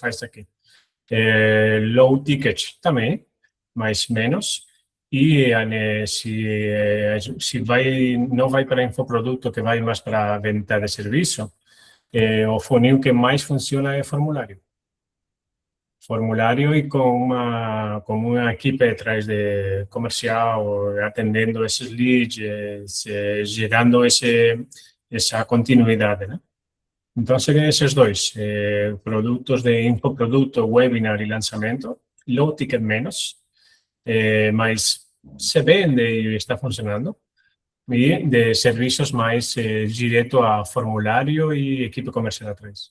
faz aqui. Low ticket também, mas menos. E se não vai para infoproduto, que vai mais para venda de serviço, o funil que mais funciona é formulário. Formulário e com uma equipe atrás de comercial, atendendo esses leads, gerando essa continuidade, né? Então, seriam esses dois, produtos de infoproduto, webinar e lançamento, low ticket menos, mas se vende e está funcionando, e de serviços mais direto a formulário e equipe comercial atrás.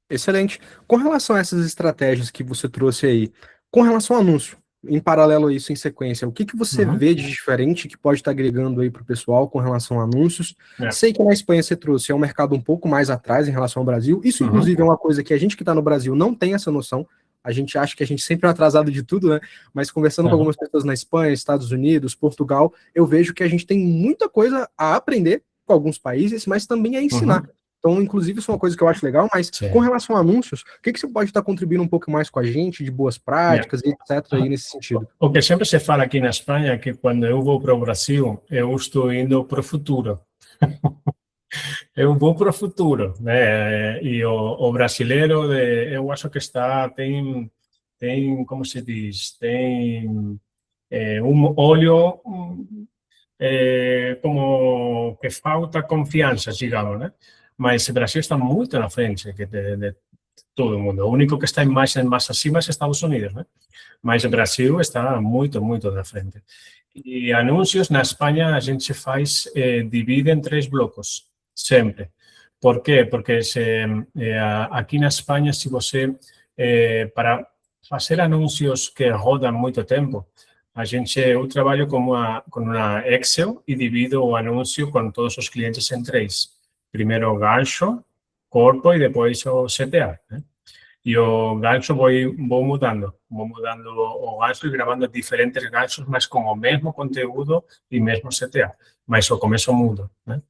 Excelente. Com relação a essas estratégias que você trouxe aí, com relação ao anúncio, em paralelo a isso, em sequência, o que você vê de diferente que pode estar agregando aí para o pessoal com relação a anúncios? Sei que na Espanha você trouxe, é um mercado um pouco mais atrás em relação ao Brasil. Isso, inclusive, é uma coisa que a gente que está no Brasil não tem essa noção. A gente acha que a gente sempre é atrasado de tudo, né? Mas conversando com algumas pessoas na Espanha, Estados Unidos, Portugal, eu vejo que a gente tem muita coisa a aprender com alguns países, mas também a ensinar. Então, inclusive, isso é uma coisa que eu acho legal, mas com relação a anúncios, o que você pode estar contribuindo um pouco mais com a gente, de boas práticas e etc. aí nesse sentido? O que sempre se fala aqui na Espanha é que quando eu vou para o Brasil, eu estou indo para o futuro. Eu vou para o futuro, né? E o brasileiro, eu acho que tem, como se diz, tem olho como que falta confiança, digamos, né? Mas o Brasil está muito na frente de todo mundo. O único que está mais acima é Estados Unidos, né? Mas o Brasil está muito, muito na frente. E anúncios na Espanha a gente divide em 3 blocos, sempre. Por quê? Porque aqui na Espanha, se você, para fazer anúncios que rodam muito tempo, eu trabalho com uma Excel e divido o anúncio com todos os clientes em 3. Primeiro o gancho, corpo e depois o CTA, né? E o gancho vou mudando o gancho e gravando diferentes ganchos, mas com o mesmo conteúdo e mesmo CTA. Mas o começo mudo, né?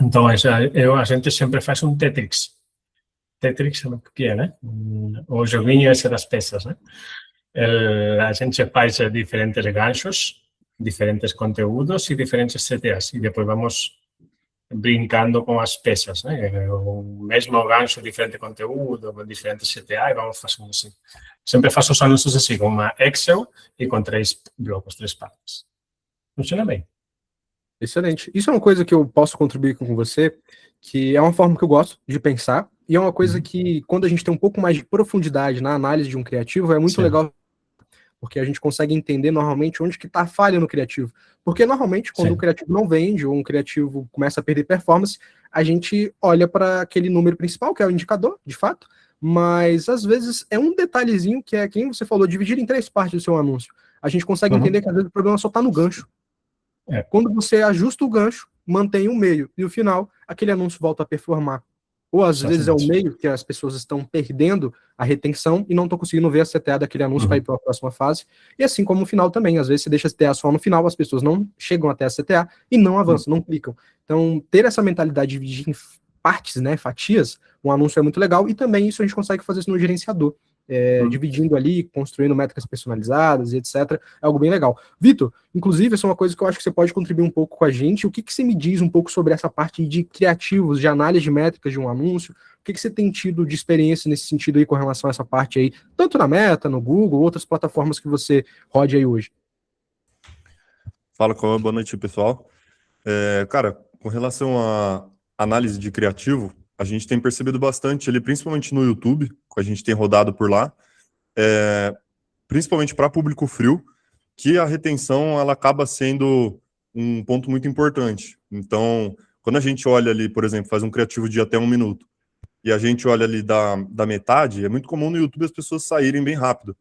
Então, a gente sempre faz um Tetris. Tetris é o que é, né? O joguinho esse das peças, né? A gente faz diferentes ganchos, diferentes conteúdos e diferentes CTAs. E depois vamos brincando com as peças, né? O mesmo gancho, diferente conteúdo, com diferente CTA, e vamos fazendo assim. Sempre faço os anúncios assim, com uma Excel e com 3 blocos, 3 páginas. Funciona bem. Excelente. Isso é uma coisa que eu posso contribuir com você, que é uma forma que eu gosto de pensar, e é uma coisa que, quando a gente tem um pouco mais de profundidade na análise de um criativo, é muito legal, porque a gente consegue entender normalmente onde que está a falha no criativo. Porque normalmente, quando o criativo não vende, ou um criativo começa a perder performance, a gente olha para aquele número principal, que é o indicador, de fato, mas às vezes é um detalhezinho que é, quem você falou, dividir em 3 partes do seu anúncio. A gente consegue entender que às vezes o problema só está no gancho. Quando você ajusta o gancho, mantém o meio e o final, aquele anúncio volta a performar. Ou às vezes é o meio que as pessoas estão perdendo a retenção e não estão conseguindo ver a CTA daquele anúncio para ir para a próxima fase. E assim como o final também, às vezes você deixa a CTA só no final, as pessoas não chegam até a CTA e não avançam, não clicam. Então, ter essa mentalidade de dividir em partes, né, fatias, um anúncio é muito legal, e também isso a gente consegue fazer isso no gerenciador. Dividindo ali, construindo métricas personalizadas e etc. É algo bem legal. Vitor, inclusive, essa é uma coisa que eu acho que você pode contribuir um pouco com a gente. O que você me diz um pouco sobre essa parte de criativos, de análise de métricas de um anúncio? O que você tem tido de experiência nesse sentido aí com relação a essa parte aí, tanto na Meta, no Google, outras plataformas que você rode aí hoje? Fala, Cauã, boa noite, pessoal. Cara, com relação à análise de criativo, a gente tem percebido bastante ali, principalmente no YouTube, que a gente tem rodado por lá, principalmente para público frio, que a retenção ela acaba sendo um ponto muito importante. Então, quando a gente olha ali, por exemplo, faz um criativo de até 1 minuto, e a gente olha ali da metade, é muito comum no YouTube as pessoas saírem bem rápido.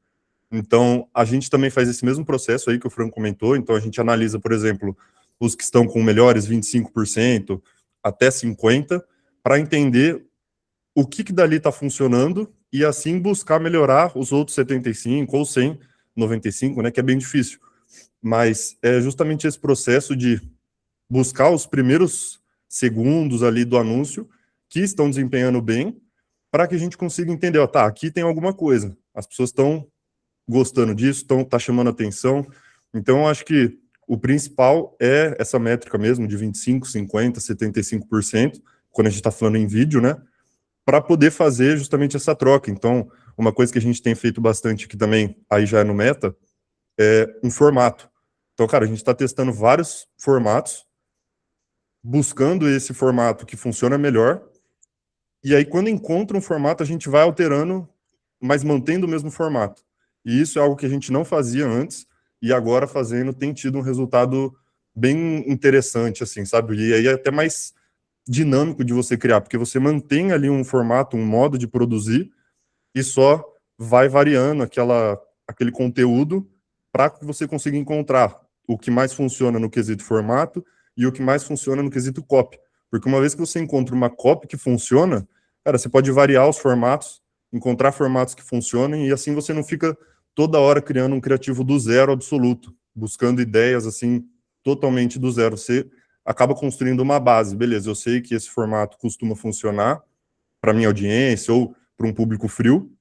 Então, a gente também faz esse mesmo processo aí que o Fran comentou. Então, a gente analisa, por exemplo, os que estão com melhores 25%, até 50%, para entender o que dali está funcionando e assim buscar melhorar os outros 75% ou 100%, 95%, né, que é bem difícil. Mas é justamente esse processo de buscar os primeiros segundos ali do anúncio que estão desempenhando bem, para que a gente consiga entender, ó, tá, aqui tem alguma coisa, as pessoas estão gostando disso, tá chamando atenção. Então, eu acho que o principal é essa métrica mesmo de 25, 50, 75%, quando a gente está falando em vídeo, né? Para poder fazer justamente essa troca. Então, uma coisa que a gente tem feito bastante aqui também, aí já é no Meta, é um formato. Então, cara, a gente está testando vários formatos, buscando esse formato que funciona melhor, e aí quando encontra um formato, a gente vai alterando, mas mantendo o mesmo formato. E isso é algo que a gente não fazia antes, e agora fazendo tem tido um resultado bem interessante, assim, sabe? E aí é até mais dinâmico de você criar, porque você mantém ali um formato, um modo de produzir, e só vai variando aquele conteúdo para que você consiga encontrar o que mais funciona no quesito formato e o que mais funciona no quesito copy. Porque uma vez que você encontra uma copy que funciona, cara, você pode variar os formatos, encontrar formatos que funcionem, e assim você não fica toda hora criando um criativo do zero absoluto, buscando ideias assim totalmente do zero. Você acaba construindo uma base. Beleza, eu sei que esse formato costuma funcionar para minha audiência ou para um público frio,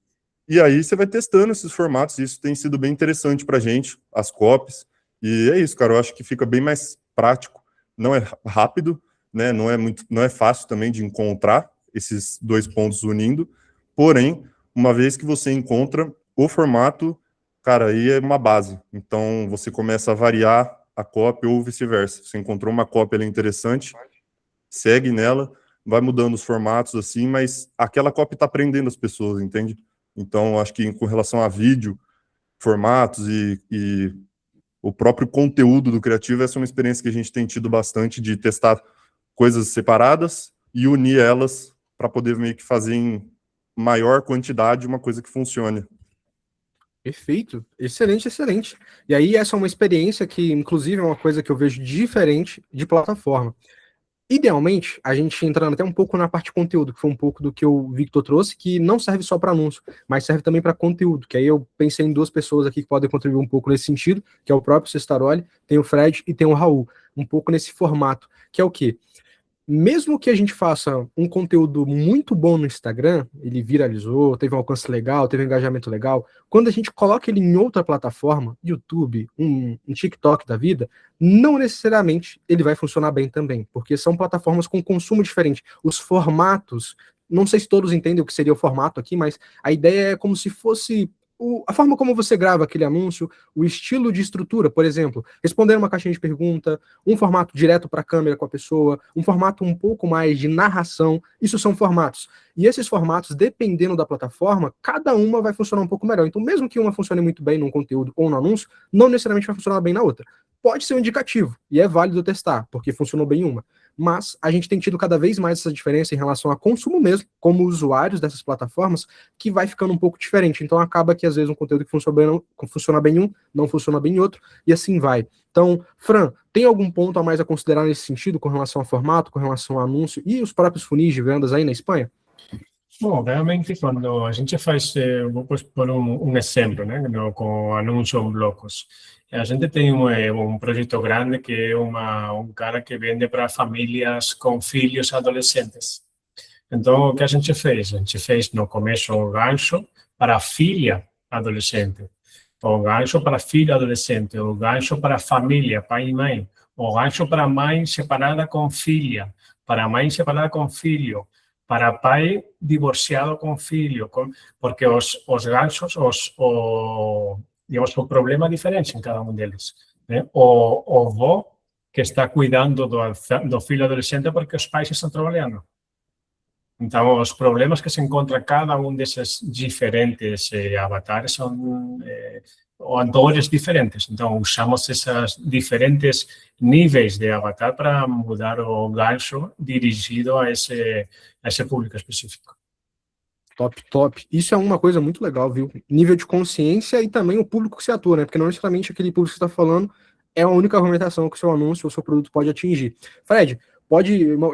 e aí você vai testando esses formatos, e isso tem sido bem interessante para a gente, as copies, e é isso, cara, eu acho que fica bem mais prático, não é rápido, né, não é fácil também de encontrar esses dois pontos unindo, porém, uma vez que você encontra o formato, cara, aí é uma base, então você começa a variar a copy ou vice-versa, você encontrou uma copy ali interessante, segue nela, vai mudando os formatos assim, mas aquela copy está prendendo as pessoas, entende? Então, acho que com relação a vídeo, formatos e o próprio conteúdo do criativo, essa é uma experiência que a gente tem tido bastante de testar coisas separadas e unir elas para poder meio que fazer em maior quantidade uma coisa que funcione. Perfeito, excelente, excelente. E aí essa é uma experiência que, inclusive, é uma coisa que eu vejo diferente de plataforma. Idealmente, a gente entrando até um pouco na parte de conteúdo, que foi um pouco do que o Victor trouxe, que não serve só para anúncio, mas serve também para conteúdo, que aí eu pensei em duas pessoas aqui que podem contribuir um pouco nesse sentido, que é o próprio Cestaroli, tem o Fred e tem o Raul, um pouco nesse formato, que é o quê? Mesmo que a gente faça um conteúdo muito bom no Instagram, ele viralizou, teve um alcance legal, teve um engajamento legal, quando a gente coloca ele em outra plataforma, YouTube, um TikTok da vida, não necessariamente ele vai funcionar bem também, porque são plataformas com consumo diferente. Os formatos, não sei se todos entendem o que seria o formato aqui, mas a ideia é como se fosse a forma como você grava aquele anúncio, o estilo de estrutura, por exemplo, responder uma caixinha de pergunta, um formato direto para a câmera com a pessoa, um formato um pouco mais de narração, isso são formatos. E esses formatos, dependendo da plataforma, cada uma vai funcionar um pouco melhor. Então, mesmo que uma funcione muito bem num conteúdo ou no anúncio, não necessariamente vai funcionar bem na outra. Pode ser um indicativo, e é válido testar, porque funcionou bem em uma. Mas a gente tem tido cada vez mais essa diferença em relação a consumo mesmo, como usuários dessas plataformas, que vai ficando um pouco diferente. Então acaba que às vezes um conteúdo que funciona bem em um, não funciona bem em outro, e assim vai. Então, Fran, tem algum ponto a mais a considerar nesse sentido, com relação a formato, com relação a anúncio, e os próprios funis de vendas aí na Espanha? Bom, realmente quando a gente faz, vou pôr um exemplo, né, com anúncio em blocos. A gente tem um projeto grande que é um cara que vende para famílias com filhos adolescentes. Então, o que a gente fez? A gente fez no começo um gancho para filha adolescente, o gancho para filho adolescente, o gancho para família, pai e mãe, o gancho para mãe separada com filha, para mãe separada com filho, para pai divorciado com filho, porque os ganchos, digamos, o problema é diferente em cada um deles. Né? O avô que está cuidando do filho adolescente porque os pais estão trabalhando. Então, os problemas que se encontra cada um desses diferentes avatares são dores diferentes. Então, usamos esses diferentes níveis de avatar para mudar o gancho dirigido a esse público específico. Top, top. Isso é uma coisa muito legal, viu? Nível de consciência e também o público que se atua, né? Porque não necessariamente aquele público que você está falando é a única argumentação que o seu anúncio ou seu produto pode atingir. Fred,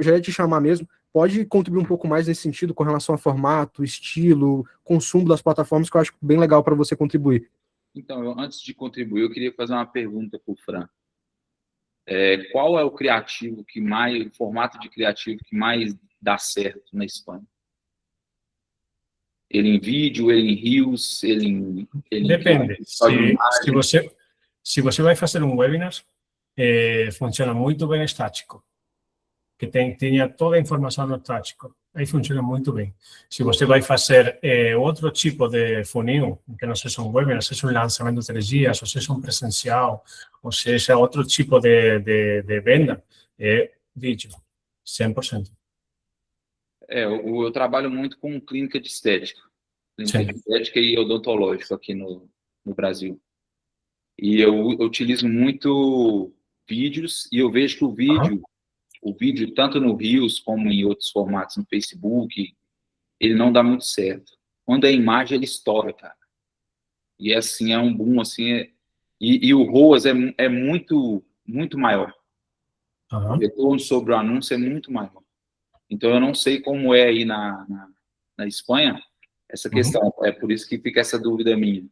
já ia te chamar mesmo, pode contribuir um pouco mais nesse sentido com relação a formato, estilo, consumo das plataformas, que eu acho bem legal para você contribuir. Então, antes de contribuir, eu queria fazer uma pergunta para o Fran. Qual é o criativo o formato de criativo que mais dá certo na Espanha? Ele em vídeo, ele em Reels, ele Depende. só de imagem? Se você vai fazer um webinar, funciona muito bem estático, que tenha toda a informação no estático. Aí funciona muito bem. Se você vai fazer outro tipo de funil, que não seja um webinar, seja um lançamento de 3 dias, ou seja um presencial, ou seja outro tipo de venda, é vídeo, 100%. Eu trabalho muito com clínica de estética. Clínica Sim. de estética e odontológico aqui no Brasil. E eu utilizo muito vídeos, e eu vejo que o vídeo, tanto no Reels como em outros formatos no Facebook, ele não dá muito certo. Quando é imagem, ele estoura, cara. E assim, é um boom, assim, e o ROAS é muito, muito maior. O retorno sobre o anúncio é muito maior. Então, eu não sei como é aí na Espanha essa questão. É por isso que fica essa dúvida minha.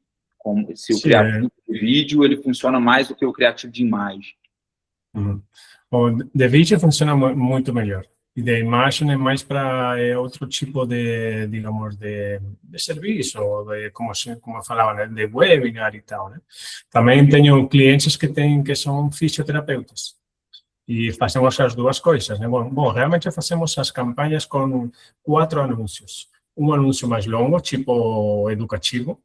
Se o criativo de vídeo ele funciona mais do que o criativo de imagem. O de vídeo funciona muito melhor. E de imagem é mais para outro tipo de, digamos, de serviço, de, como falava, né, de webinar e tal, né? Também tenho clientes que são fisioterapeutas. E fazemos as duas coisas, né? Bom, realmente fazemos as campanhas com 4 anúncios. Um anúncio mais longo, tipo educativo.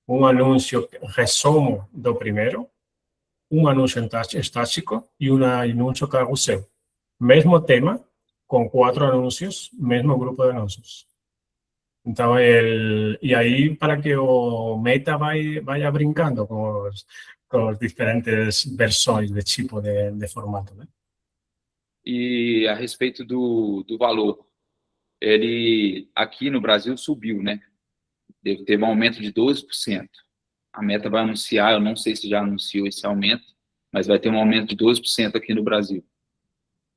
Um anúncio resumo do primeiro. Um anúncio estático e um anúncio carrossel. Mesmo tema, com 4 anúncios, mesmo grupo de anúncios. Então, e aí, para que o Meta vaya brincando com as diferentes versões de tipo de formato, né? E a respeito do valor, ele aqui no Brasil subiu, né? Teve um aumento de 12%. A Meta vai anunciar, eu não sei se já anunciou esse aumento, mas vai ter um aumento de 12% aqui no Brasil.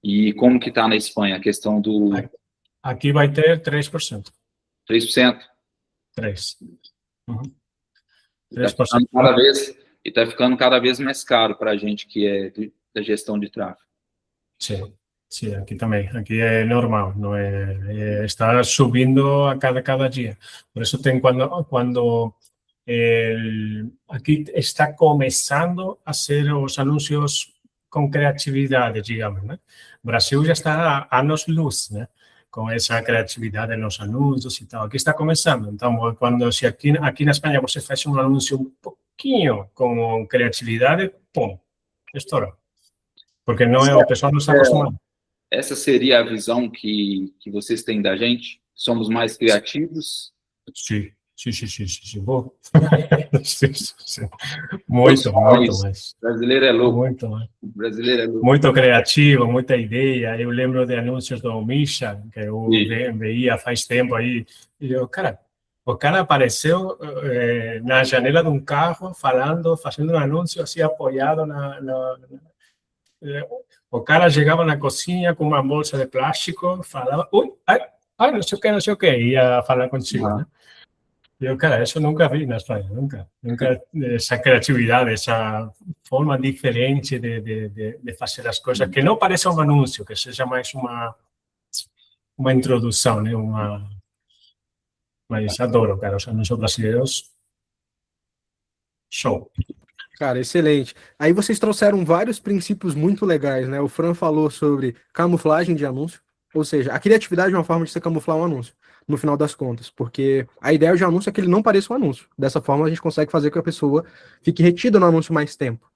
E como que está na Espanha a questão do... Aqui vai ter 3%. 3%? 3%. Uhum. 3%. E está ficando cada vez mais caro para a gente que é da gestão de tráfego. Sim, aqui também. Aqui é normal, não está subindo a cada dia. Por isso tem quando aqui está começando a ser os anúncios com criatividade, digamos, né? O Brasil já está a anos-luz, né? Com essa criatividade nos anúncios e tal. Aqui está começando. Então, se aqui na Espanha você faz um anúncio um pouquinho com criatividade, pum, estoura. Porque não o pessoal não está acostumado. Essa seria a visão que vocês têm da gente? Somos mais criativos? Sim. Bom. Muito mais. O brasileiro é louco. Muito mais. O brasileiro é louco. Muito criativo, muita ideia. Eu lembro de anúncios do Misha, que eu veia faz tempo aí. E eu, o cara apareceu na janela de um carro, fazendo um anúncio assim, apoiado o cara chegava na cozinha com uma bolsa de plástico, falava, não sei o que, ia falar contigo, né? Eu, isso nunca vi na Espanha, nunca. Essa criatividade, essa forma diferente de fazer as coisas, que não pareça um anúncio, que seja mais uma introdução, né? Mas adoro, os anúncios brasileiros, show. Cara, excelente. Aí vocês trouxeram vários princípios muito legais, né? O Fran falou sobre camuflagem de anúncio, ou seja, a criatividade é uma forma de você camuflar um anúncio, no final das contas, porque a ideia de anúncio é que ele não pareça um anúncio. Dessa forma, a gente consegue fazer com que a pessoa fique retida no anúncio mais tempo.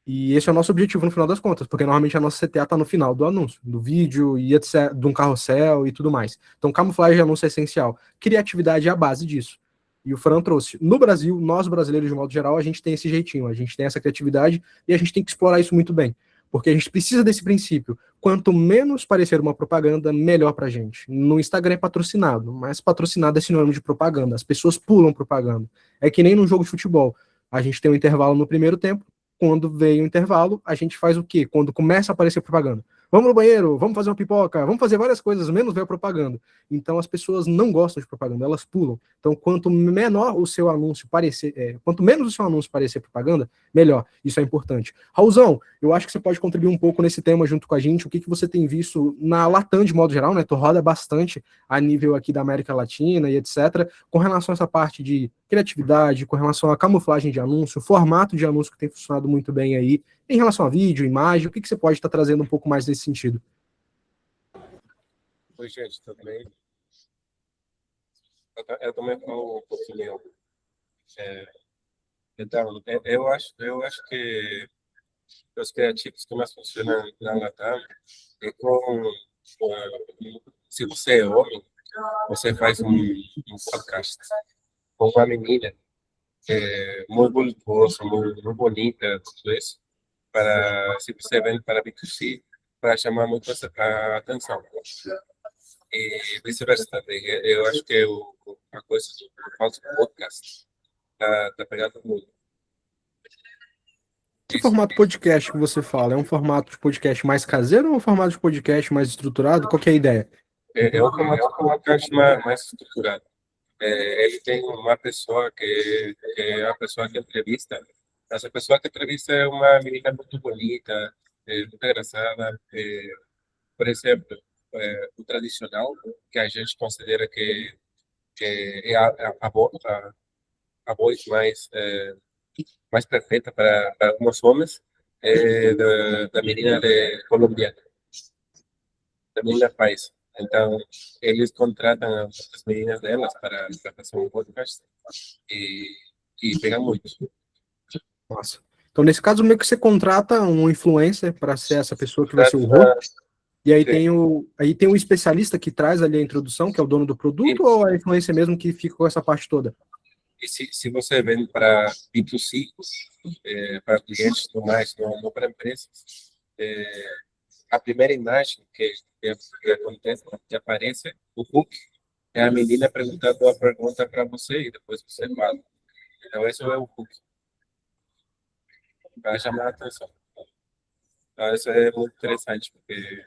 E esse é o nosso objetivo no final das contas, porque normalmente a nossa CTA está no final do anúncio, do vídeo, e etc., de um carrossel e tudo mais. Então, camuflagem de anúncio é essencial. Criatividade é a base disso. E o Fran trouxe. No Brasil, nós brasileiros, de modo geral, a gente tem esse jeitinho, a gente tem essa criatividade e a gente tem que explorar isso muito bem. Porque a gente precisa desse princípio. Quanto menos parecer uma propaganda, melhor pra gente. No Instagram é patrocinado, mas patrocinado é sinônimo de propaganda. As pessoas pulam propaganda. É que nem no jogo de futebol. A gente tem um intervalo no primeiro tempo. Quando vem o intervalo, a gente faz o quê? Quando começa a aparecer propaganda. Vamos no banheiro, vamos fazer uma pipoca, vamos fazer várias coisas, menos ver a propaganda. Então as pessoas não gostam de propaganda, elas pulam. Então quanto menor o seu anúncio parecer, quanto menos o seu anúncio parecer propaganda, melhor. Isso é importante. Raulzão, eu acho que você pode contribuir um pouco nesse tema junto com a gente. O que você tem visto na Latam de modo geral, né? Tu roda bastante a nível aqui da América Latina e etc. Com relação a essa parte de criatividade, com relação à camuflagem de anúncio, formato de anúncio que tem funcionado muito bem aí, em relação a vídeo, imagem, o que você pode estar trazendo um pouco mais nesse sentido? Oi, gente, tudo bem? Eu também falo um pouquinho. Então, eu acho que os criativos que mais funcionam na Latam é se você é homem, você faz um podcast com uma menina muito voluptuosa, muito bonita, tudo isso, para, se você vem para B2C, para chamar muito a atenção. E vice-versa também. Eu acho que a coisa do falso podcast tá pegando muito. Que formato podcast que você fala? É um formato de podcast mais caseiro ou um formato de podcast mais estruturado? Qual que é a ideia? É um formato de podcast mais estruturado. Ele tem uma pessoa que é a pessoa que entrevista. Essa pessoa que entrevista é uma menina muito bonita, muito engraçada. Por exemplo, o tradicional, que a gente considera que é a voz mais perfeita para alguns homens, da menina colombiana, da menina país. Então, eles contratam as meninas delas para fazer um podcast e, e pegam muito. Nossa. Então, nesse caso, meio que você contrata um influencer para ser essa pessoa que vai ser o host. E aí tem o especialista que traz ali a introdução, que é o dono do produto, ou a influência mesmo que fica com essa parte toda? E se você vende para B2C, para clientes normais, não para empresas, a primeira imagem que acontece, que aparece, o hook, é a menina perguntando a pergunta para você e depois você fala. Então, esse é o hook, para chamar a atenção. Então, isso é muito interessante, porque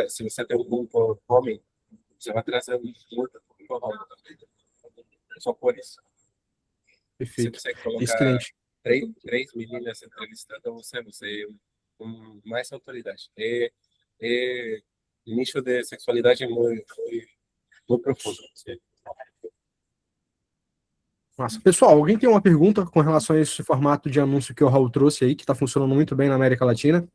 se você tem um público homem, você vai trazer muito público homem também. Só por isso. Se Perfeito. você colocar Excelente. três meninas entrevistando você com mais autoridade. É nicho de sexualidade muito profundo. Sim. Nossa. Pessoal, alguém tem uma pergunta com relação a esse formato de anúncio que o Raul trouxe aí, que está funcionando muito bem na América Latina?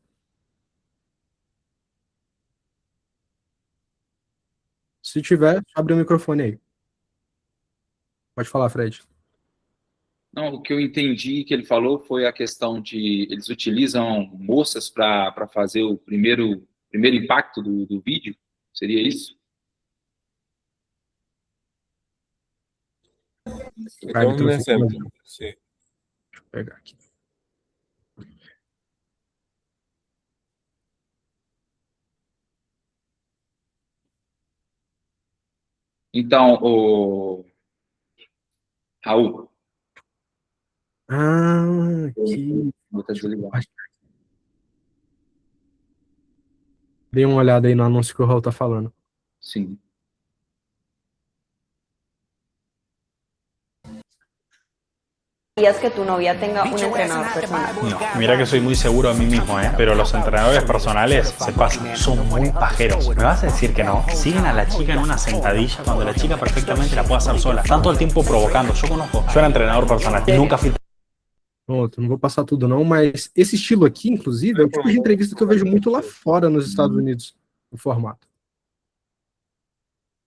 Se tiver, abre o microfone aí. Pode falar, Fred. Não, o que eu entendi que ele falou foi a questão de eles utilizam moças para fazer o primeiro impacto do vídeo. Seria isso? Ah, ele Então, um trouxe aqui, mas exemplo. Sim. deixa eu pegar aqui. Então, o Raul, Ah, aqui. vou estar desligado. Dei uma olhada aí no anúncio que o Raul tá falando. Sim. Que tu novia tenga un entrenador personal. No, mira que soy muy seguro de mí mismo, pero los entrenadores personales se pasan, son muy pajeros. ¿Me vas a decir que no? Siguen a la chica en una sentadilla cuando la chica perfectamente la puede hacer sola. Están todo el tiempo provocando. Yo era entrenador personal y nunca fui. Pronto, não vou passar tudo não, mas esse estilo aqui, inclusive, é o tipo de entrevista que eu vejo muito lá fora nos Estados Unidos, o formato.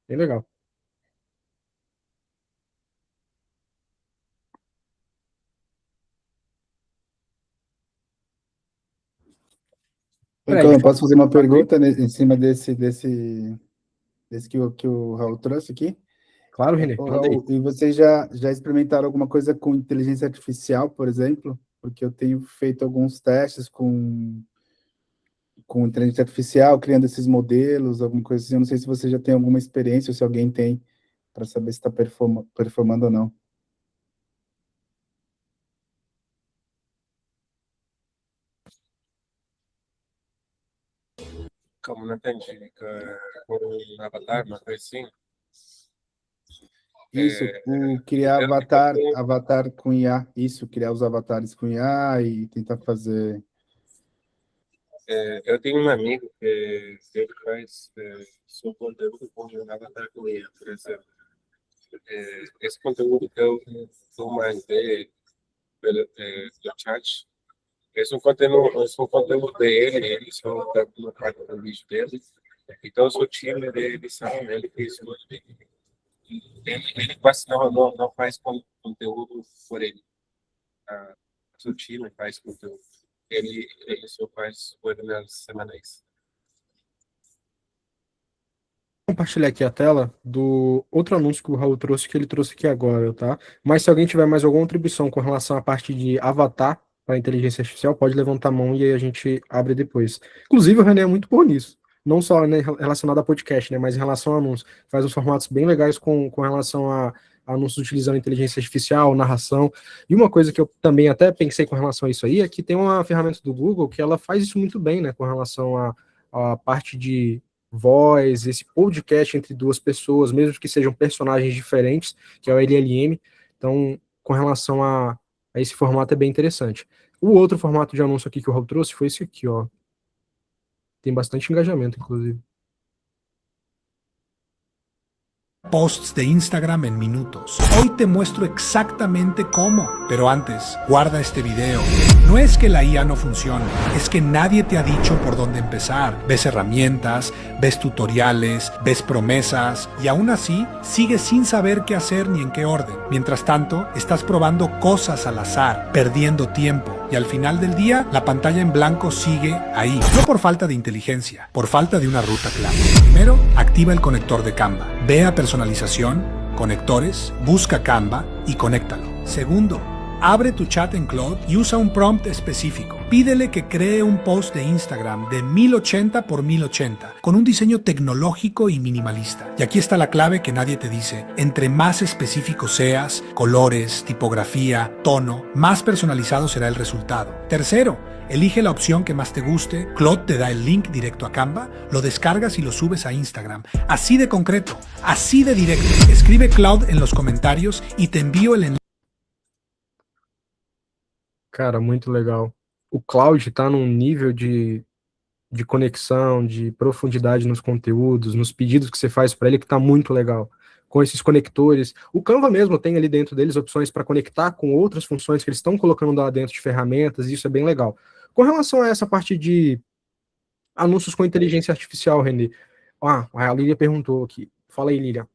Bem legal. Então, eu posso fazer uma pergunta em cima desse que o Raul trouxe aqui? Claro, Renê. Ô, Manda aí. Raul, e vocês já experimentaram alguma coisa com inteligência artificial, por exemplo? Porque eu tenho feito alguns testes com inteligência artificial, criando esses modelos, alguma coisa assim. Eu não sei se você já tem alguma experiência ou se alguém tem, para saber se está performando ou não. Como não entendi, com um avatar, uma coisa assim. Isso, o criar avatar com IA, isso, criar os avatares com IA e tentar fazer... Eu tenho um amigo que ele faz seu conteúdo com avatar com IA, por exemplo. Esse conteúdo que eu mais ver pelo chat, esse é um conteúdo dele, ele só está uma parte do vídeo dele. Então, eu sou time dele, sabe? Ele fez muito bem. Ele quase não faz conteúdo por ele. O seu time faz conteúdo. Ele só faz webinars semanais. Vou compartilhar aqui a tela do outro anúncio que o Raul trouxe, que ele trouxe aqui agora, tá? Mas se alguém tiver mais alguma contribuição com relação à parte de avatar para inteligência artificial, pode levantar a mão e aí a gente abre depois. Inclusive, o René é muito bom nisso. Não só, né, relacionado a podcast, né, mas em relação a anúncios. Faz uns formatos bem legais com relação a anúncios utilizando inteligência artificial, narração. E uma coisa que eu também até pensei com relação a isso aí é que tem uma ferramenta do Google que ela faz isso muito bem, né, com relação a parte de voz, esse podcast entre duas pessoas, mesmo que sejam personagens diferentes, que é o LLM. Então, com relação a esse formato é bem interessante. O outro formato de anúncio aqui que o Raul trouxe foi esse aqui, ó. Tem bastante engajamento, inclusive. Posts de Instagram en minutos. Hoy te muestro exactamente cómo, pero antes, guarda este video. No es que la IA no funcione, es que nadie te ha dicho por dónde empezar. Ves herramientas, ves tutoriales, ves promesas y aún así sigues sin saber qué hacer ni en qué orden. Mientras tanto, estás probando cosas al azar, perdiendo tiempo y al final del día la pantalla en blanco sigue ahí. No por falta de inteligencia, por falta de una ruta clara. Primero, activa el conector de Canva. Ve a personalización, conectores, busca Canva y conéctalo. Segundo, abre tu chat en Claude y usa un prompt específico. Pídele que cree un post de Instagram de 1080 por 1080 con un diseño tecnológico y minimalista. Y aquí está la clave que nadie te dice. Entre más específico seas, colores, tipografía, tono, más personalizado será el resultado. Tercero, elige la opción que más te guste, Claude te da el link directo a Canva, lo descargas y lo subes a Instagram. Así de concreto, así de directo. Escribe Claude en los comentarios y te envío el enlace. Cara, muito legal. O Claude está num nível de conexão, de profundidade nos conteúdos, nos pedidos que você faz para ele, que está muito legal. Com esses conectores. O Canva mesmo tem ali dentro deles opções para conectar com outras funções que eles estão colocando lá dentro de ferramentas, e isso é bem legal. Com relação a essa parte de anúncios com inteligência artificial, René, a Lília perguntou aqui. Fala aí, Lília.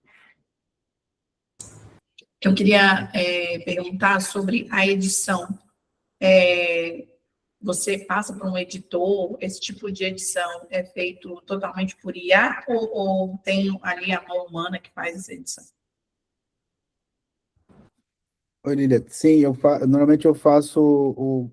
Eu queria perguntar sobre a edição. Você passa por um editor, esse tipo de edição é feito totalmente por IA ou tem ali a mão humana que faz essa edição? Oi, Lília. Sim, normalmente eu faço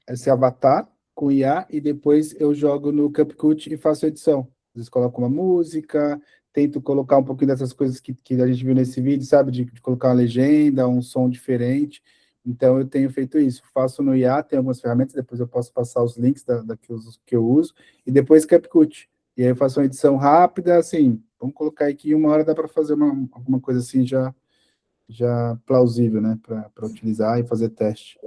esse avatar com IA e depois eu jogo no CapCut e faço edição. Às vezes coloco uma música, tento colocar um pouquinho dessas coisas que a gente viu nesse vídeo, sabe? De colocar uma legenda, um som diferente. Então, eu tenho feito isso. Faço no IA, tem algumas ferramentas, depois eu posso passar os links que eu uso, e depois CapCut. E aí eu faço uma edição rápida, assim, vamos colocar aqui 1 hora, dá para fazer alguma coisa assim já plausível, né, para utilizar e fazer teste.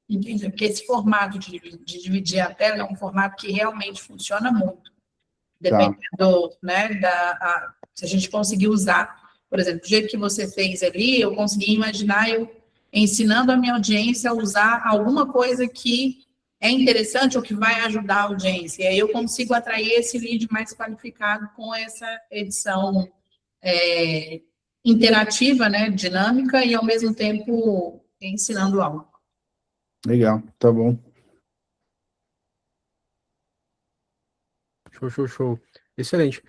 Entendi, porque esse formato de dividir a tela é um formato que realmente funciona muito. Dependendo, né, se a gente conseguir usar, por exemplo, do jeito que você fez ali, eu consegui imaginar ensinando a minha audiência a usar alguma coisa que é interessante ou que vai ajudar a audiência. E aí eu consigo atrair esse lead mais qualificado com essa edição interativa, né, dinâmica, e ao mesmo tempo ensinando algo. Legal, tá bom. Show. Excelente.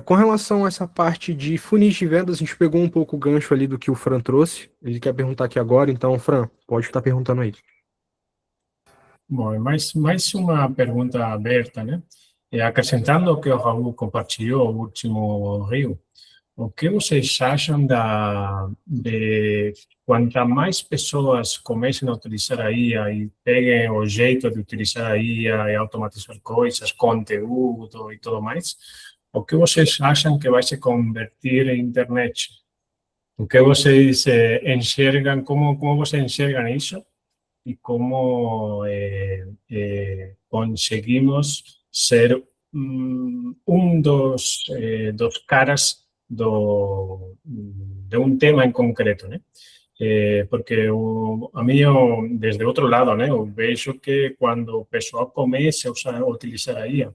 Com relação a essa parte de funis de vendas, a gente pegou um pouco o gancho ali do que o Fran trouxe. Ele quer perguntar aqui agora, então, Fran, pode estar perguntando aí. Bom, mais uma pergunta aberta, né? Acrescentando o que o Raul compartilhou, o último Rio, o que vocês acham de quanto mais pessoas comecem a utilizar a IA e peguem o jeito de utilizar a IA e automatizar coisas, conteúdo e tudo mais, o que vocês acham que vai se convertir em internet? O que vocês enxergam, como vocês enxergam isso? E como conseguimos ser dos caras de um tema em concreto, né? Porque a mim, desde outro lado, né, eu vejo que quando o pessoal começa a utilizar a IA,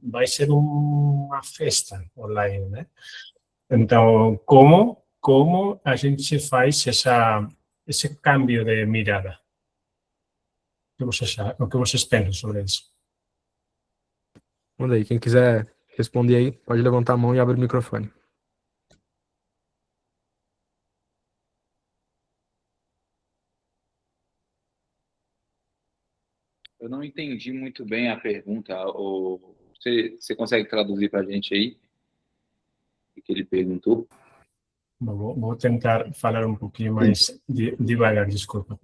vai ser uma festa online, né? Então, como a gente faz esse cambio de mirada? O que vocês pensam sobre isso? Manda aí, quem quiser responder aí, pode levantar a mão e abrir o microfone. Eu não entendi muito bem a pergunta. Você consegue traduzir para a gente aí o que ele perguntou? Vou tentar falar um pouquinho mais devagar, desculpa.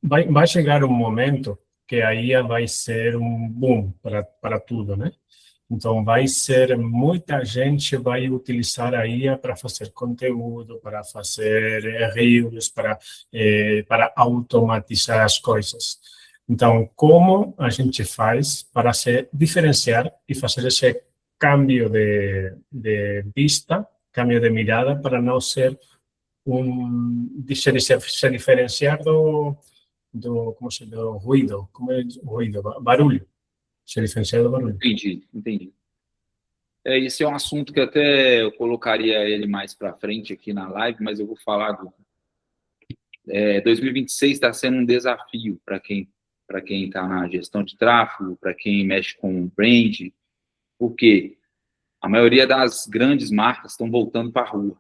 Vai chegar um momento que a IA vai ser um boom para tudo, né? Então, muita gente vai utilizar a IA para fazer conteúdo, para fazer reels, para automatizar as coisas. Então, como a gente faz para se diferenciar e fazer esse cambio de vista, cambio de mirada, para não ser se diferenciar do ruído, como é ruído, barulho, se diferenciar do barulho. Entendi. Esse é um assunto que até eu colocaria ele mais para frente aqui na live, mas eu vou falar 2026 está sendo um desafio para quem está na gestão de tráfego, para quem mexe com brand, porque a maioria das grandes marcas estão voltando para a rua.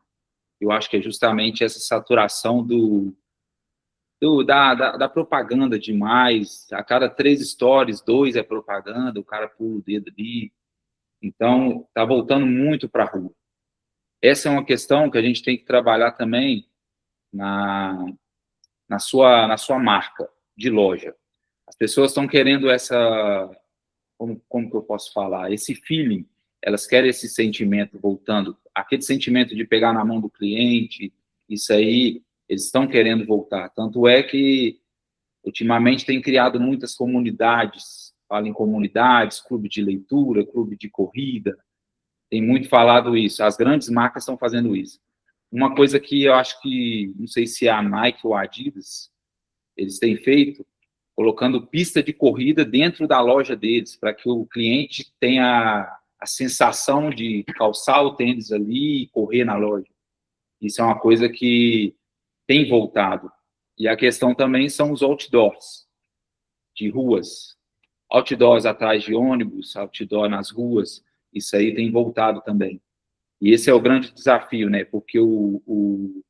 Eu acho que é justamente essa saturação da propaganda demais. A cada 3 stories, 2 é propaganda, o cara pula o dedo ali. Então, está voltando muito para a rua. Essa é uma questão que a gente tem que trabalhar também na sua marca de loja. As pessoas estão querendo como que eu posso falar? Esse feeling. Elas querem esse sentimento voltando. Aquele sentimento de pegar na mão do cliente, isso aí, eles estão querendo voltar. Tanto é que, ultimamente, tem criado muitas comunidades. Fala em comunidades, clube de leitura, clube de corrida. Tem muito falado isso. As grandes marcas estão fazendo isso. Uma coisa que eu acho que, não sei se é a Nike ou a Adidas, eles têm feito, colocando pista de corrida dentro da loja deles, para que o cliente tenha a sensação de calçar o tênis ali e correr na loja. Isso é uma coisa que tem voltado. E a questão também são os outdoors de ruas. Outdoors atrás de ônibus, outdoor nas ruas, isso aí tem voltado também. E esse é o grande desafio, né? Porque o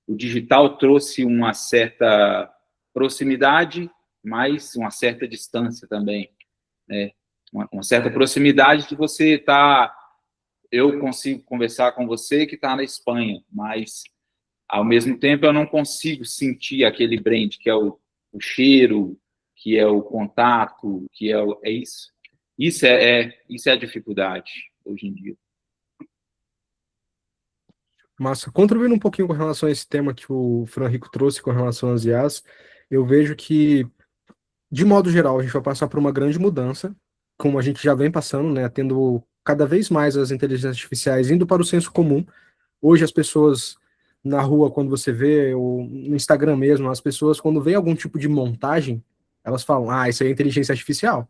digital trouxe uma certa proximidade, mas uma certa distância também, né? Uma certa proximidade de você estar... Eu consigo conversar com você que está na Espanha, mas, ao mesmo tempo, eu não consigo sentir aquele brand, que é o cheiro, que é o contato, que é isso. Isso é a dificuldade, hoje em dia. Massa. Contribuindo um pouquinho com relação a esse tema que o Fran Rico trouxe com relação às IAs, eu vejo que, de modo geral, a gente vai passar por uma grande mudança, como a gente já vem passando, né, tendo cada vez mais as inteligências artificiais indo para o senso comum. Hoje as pessoas na rua, quando você vê, ou no Instagram mesmo, as pessoas, quando vê algum tipo de montagem, elas falam, isso aí é inteligência artificial.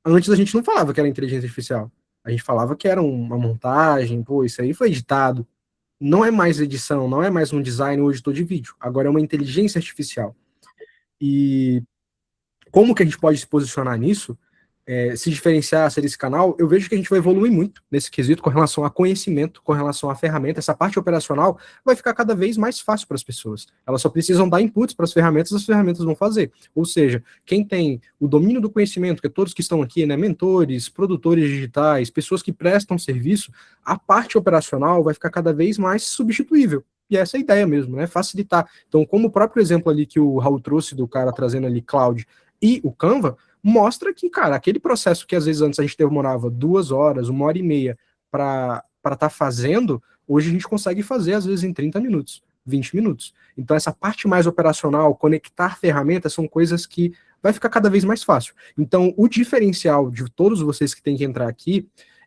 Antes a gente não falava que era inteligência artificial. A gente falava que era uma montagem, pô, isso aí foi editado. Não é mais edição, não é mais um design ou editor de vídeo. Agora é uma inteligência artificial. E como que a gente pode se posicionar nisso? Se diferenciar, ser esse canal, eu vejo que a gente vai evoluir muito nesse quesito com relação a conhecimento, com relação à ferramenta. Essa parte operacional vai ficar cada vez mais fácil para as pessoas. Elas só precisam dar inputs para as ferramentas vão fazer. Ou seja, quem tem o domínio do conhecimento, que é todos que estão aqui, né, mentores, produtores digitais, pessoas que prestam serviço, a parte operacional vai ficar cada vez mais substituível. E essa é a ideia mesmo, né? Facilitar. Então, como o próprio exemplo ali que o Raul trouxe do cara trazendo ali cloud, e o Canva, mostra que, cara, aquele processo que às vezes antes a gente demorava 2 horas, 1h30 para estar fazendo, hoje a gente consegue fazer às vezes em 30 minutos, 20 minutos. Então essa parte mais operacional, conectar ferramentas, são coisas que vai ficar cada vez mais fácil. Então o diferencial de todos vocês que têm que entrar aqui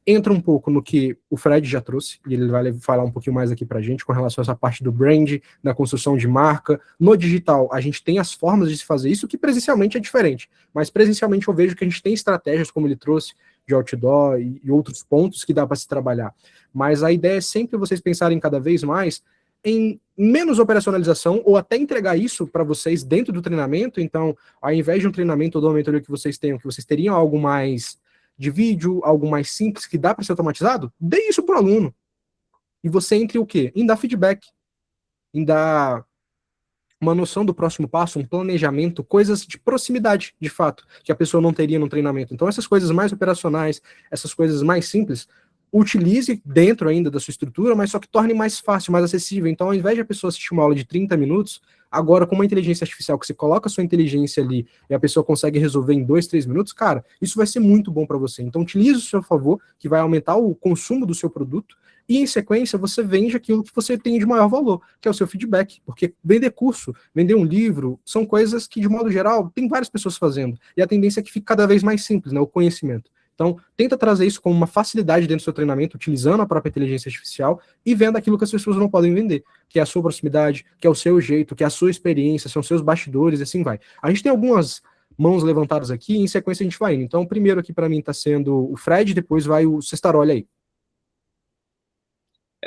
entra um pouco no que o Fred já trouxe, e ele vai falar um pouquinho mais aqui pra gente com relação a essa parte do brand, da construção de marca. No digital, a gente tem as formas de se fazer isso, que presencialmente é diferente, mas presencialmente eu vejo que a gente tem estratégias, como ele trouxe, de outdoor e outros pontos que dá para se trabalhar. Mas a ideia é sempre vocês pensarem cada vez mais em menos operacionalização, ou até entregar isso para vocês dentro do treinamento. Então, ao invés de um treinamento ou de uma mentoria que vocês tenham, que vocês teriam algo mais de vídeo, algo mais simples que dá para ser automatizado, dê isso para o aluno. E você entre o quê? Em dar feedback, em dar uma noção do próximo passo, um planejamento, coisas de proximidade, de fato, que a pessoa não teria no treinamento. Então essas coisas mais operacionais, essas coisas mais simples, utilize dentro ainda da sua estrutura, mas só que torne mais fácil, mais acessível. Então, ao invés de a pessoa assistir uma aula de 30 minutos, agora com uma inteligência artificial, que você coloca a sua inteligência ali e a pessoa consegue resolver em 2, 3 minutos, cara, isso vai ser muito bom para você. Então, utilize o seu favor, que vai aumentar o consumo do seu produto, e em sequência você vende aquilo que você tem de maior valor, que é o seu feedback, porque vender curso, vender um livro, são coisas que, de modo geral, tem várias pessoas fazendo, e a tendência é que fique cada vez mais simples, né, o conhecimento. Então, tenta trazer isso como uma facilidade dentro do seu treinamento, utilizando a própria inteligência artificial e vendo aquilo que as pessoas não podem vender, que é a sua proximidade, que é o seu jeito, que é a sua experiência, são seus bastidores, e assim vai. A gente tem algumas mãos levantadas aqui, e em sequência a gente vai indo. Então, o primeiro aqui para mim está sendo o Fred, depois vai o Cestaroli aí.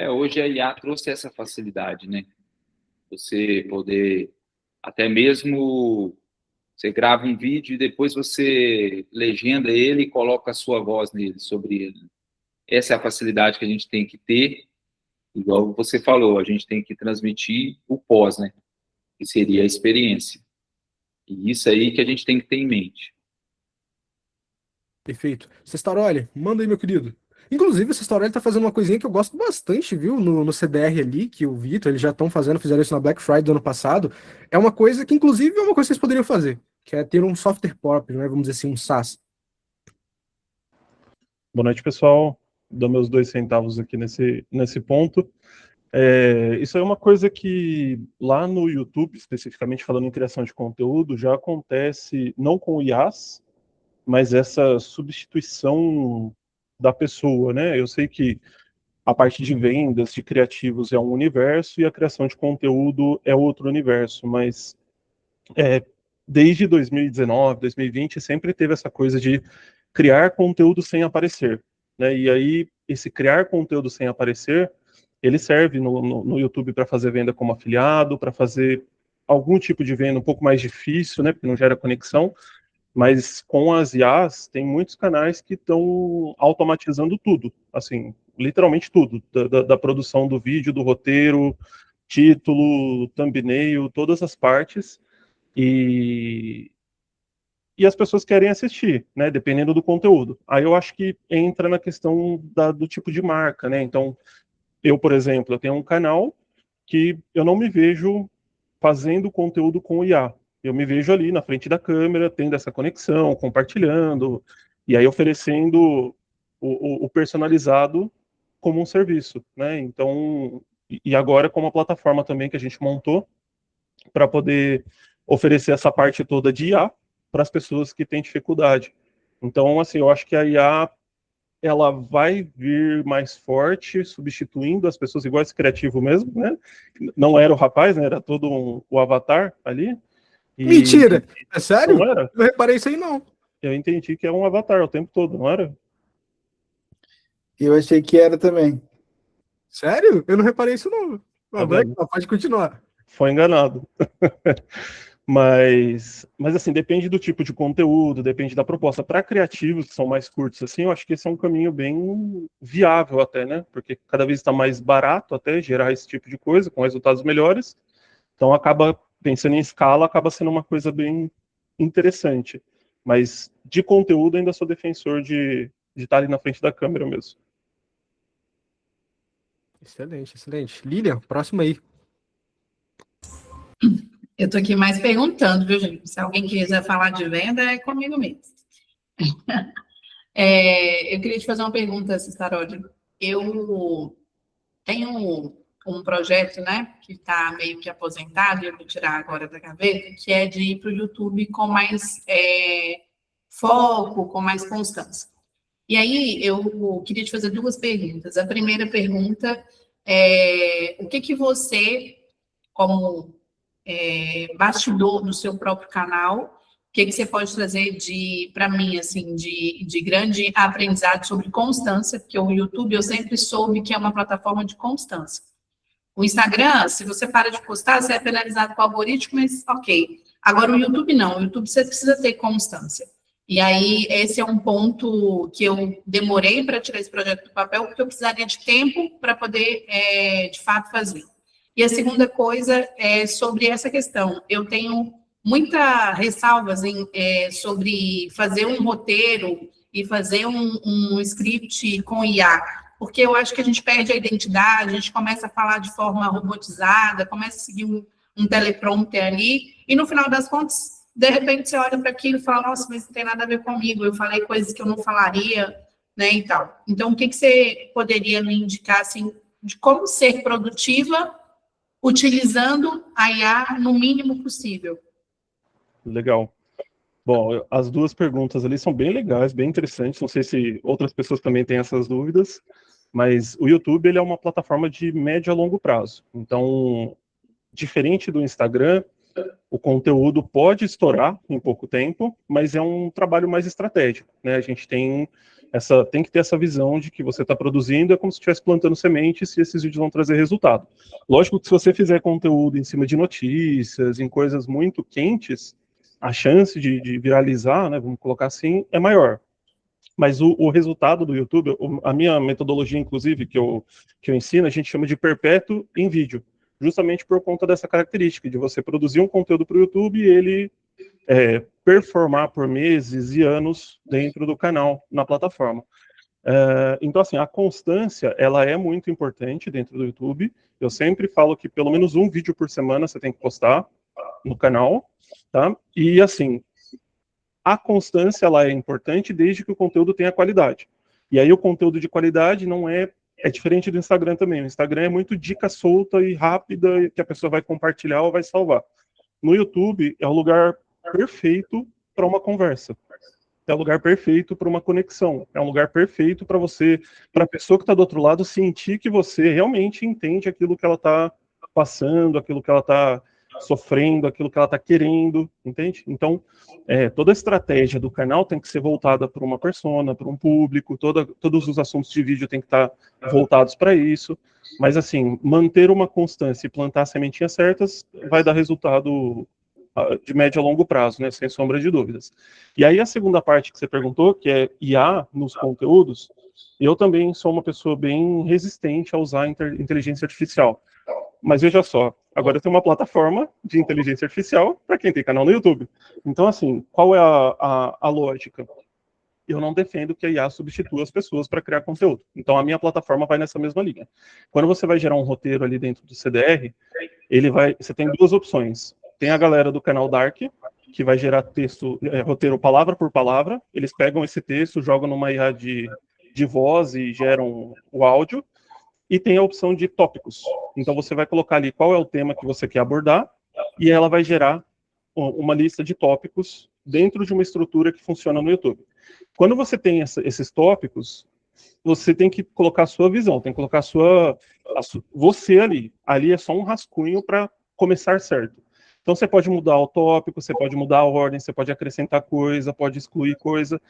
Hoje a IA trouxe essa facilidade, né? Você poder, até mesmo, você grava um vídeo e depois você legenda ele e coloca a sua voz nele, sobre ele. Essa é a facilidade que a gente tem que ter, igual você falou, a gente tem que transmitir o pós, né? Que seria a experiência. E isso aí que a gente tem que ter em mente. Perfeito. Cestaroli, manda aí, meu querido. Inclusive, o Cestaroli tá fazendo uma coisinha que eu gosto bastante, viu? No CDR ali, que o Vitor, eles já estão fazendo, fizeram isso na Black Friday do ano passado. É uma coisa que, inclusive, é uma coisa que vocês poderiam fazer, que é ter um software próprio, né? Vamos dizer assim, um SaaS. Boa noite, pessoal. Dou meus 2 centavos aqui nesse ponto. Isso é uma coisa que lá no YouTube, especificamente falando em criação de conteúdo, já acontece não com IAs, mas essa substituição da pessoa, né? Eu sei que a parte de vendas, de criativos é um universo e a criação de conteúdo é outro universo, mas desde 2019, 2020, sempre teve essa coisa de criar conteúdo sem aparecer, né? E aí, esse criar conteúdo sem aparecer, ele serve no YouTube para fazer venda como afiliado, para fazer algum tipo de venda um pouco mais difícil, né? Porque não gera conexão. Mas com as IAs, tem muitos canais que estão automatizando tudo, assim, literalmente tudo, da produção do vídeo, do roteiro, título, thumbnail, todas as partes, e as pessoas querem assistir, né, dependendo do conteúdo. Aí eu acho que entra na questão do tipo de marca, né, então, eu, por exemplo, eu tenho um canal que eu não me vejo fazendo conteúdo com IA. Eu me vejo ali na frente da câmera, tendo essa conexão, compartilhando, e aí oferecendo o personalizado como um serviço, né? Então, e agora com uma plataforma também que a gente montou para poder oferecer essa parte toda de IA para as pessoas que têm dificuldade. Então, assim, eu acho que a IA ela vai vir mais forte, substituindo as pessoas, igual esse criativo mesmo, né? Não era o rapaz, né? Era todo o avatar ali. Mentira! É sério? Não era? Não reparei isso aí, não. Eu entendi que é um avatar o tempo todo, não era? Eu achei que era também. Sério? Eu não reparei isso, não. Tá vendo? Pode continuar. Foi enganado. Mas assim, depende do tipo de conteúdo, depende da proposta. Para criativos que são mais curtos, assim, eu acho que esse é um caminho bem viável até, né? Porque cada vez está mais barato até gerar esse tipo de coisa, com resultados melhores. Então acaba, pensando em escala, acaba sendo uma coisa bem interessante. Mas de conteúdo ainda sou defensor de estar ali na frente da câmera mesmo. Excelente, excelente. Lilian, próximo aí. Eu estou aqui mais perguntando, viu, gente? Se alguém quiser falar de venda, é comigo mesmo. Eu queria te fazer uma pergunta, Cistaroli. Eu tenho um projeto, né, que está meio que aposentado, e eu vou tirar agora da gaveta, que é de ir para o YouTube com mais foco, com mais constância. E aí, eu queria te fazer duas perguntas. A primeira pergunta é, o que você, como bastidor no seu próprio canal, o que você pode trazer para mim, assim, de grande aprendizado sobre constância, porque o YouTube eu sempre soube que é uma plataforma de constância. O Instagram, se você para de postar, você é penalizado com o algoritmo, mas ok. Agora, o YouTube não. O YouTube você precisa ter constância. E aí, esse é um ponto que eu demorei para tirar esse projeto do papel, porque eu precisaria de tempo para poder, de fato, fazer. E a segunda coisa é sobre essa questão. Eu tenho muitas ressalvas sobre fazer um roteiro e fazer um script com IA, porque eu acho que a gente perde a identidade, a gente começa a falar de forma robotizada, começa a seguir um teleprompter ali, e no final das contas, de repente você olha para aquilo e fala, nossa, mas não tem nada a ver comigo, eu falei coisas que eu não falaria, né, e tal. Então, o que você poderia me indicar, assim, de como ser produtiva utilizando a IA no mínimo possível? Legal. Bom, as duas perguntas ali são bem legais, bem interessantes. Não sei se outras pessoas também têm essas dúvidas, mas o YouTube ele é uma plataforma de médio a longo prazo. Então, diferente do Instagram, o conteúdo pode estourar em pouco tempo, mas é um trabalho mais estratégico, né? A gente tem que ter essa visão de que você está produzindo é como se estivesse plantando sementes e esses vídeos vão trazer resultado. Lógico que se você fizer conteúdo em cima de notícias, em coisas muito quentes, a chance de viralizar, né, vamos colocar assim, é maior. Mas o resultado do YouTube, a minha metodologia, inclusive, que eu ensino, a gente chama de perpétuo em vídeo, justamente por conta dessa característica, de você produzir um conteúdo para o YouTube e ele performar por meses e anos dentro do canal, na plataforma. Então, assim, a constância, ela é muito importante dentro do YouTube. Eu sempre falo que pelo menos um vídeo por semana você tem que postar no canal, tá? E, assim, a constância, ela é importante desde que o conteúdo tenha qualidade. E aí o conteúdo de qualidade não é diferente do Instagram também. O Instagram é muito dica solta e rápida que a pessoa vai compartilhar ou vai salvar. No YouTube é o lugar perfeito para uma conversa. É o lugar perfeito para uma conexão. É um lugar perfeito para você, para a pessoa que está do outro lado sentir que você realmente entende aquilo que ela está passando, aquilo que ela está sofrendo, aquilo que ela está querendo, entende? Então, toda a estratégia do canal tem que ser voltada para uma persona, para um público, todos os assuntos de vídeo tem que estar voltados para isso, mas assim, manter uma constância e plantar as sementinhas certas vai dar resultado de médio a longo prazo, né, sem sombra de dúvidas. E aí a segunda parte que você perguntou, que é IA nos conteúdos, eu também sou uma pessoa bem resistente a usar inteligência artificial. Mas veja só, agora eu tenho uma plataforma de inteligência artificial para quem tem canal no YouTube. Então, assim, qual é a lógica? Eu não defendo que a IA substitua as pessoas para criar conteúdo. Então, a minha plataforma vai nessa mesma linha. Quando você vai gerar um roteiro ali dentro do CDR, você tem duas opções. Tem a galera do canal Dark, que vai gerar roteiro palavra por palavra. Eles pegam esse texto, jogam numa IA de voz e geram o áudio. E tem a opção de tópicos. Então, você vai colocar ali qual é o tema que você quer abordar, e ela vai gerar uma lista de tópicos dentro de uma estrutura que funciona no YouTube. Quando você tem esses tópicos, você tem que colocar a sua visão, tem que colocar você ali. Ali é só um rascunho para começar certo. Então, você pode mudar o tópico, você pode mudar a ordem, você pode acrescentar coisa, pode excluir coisa.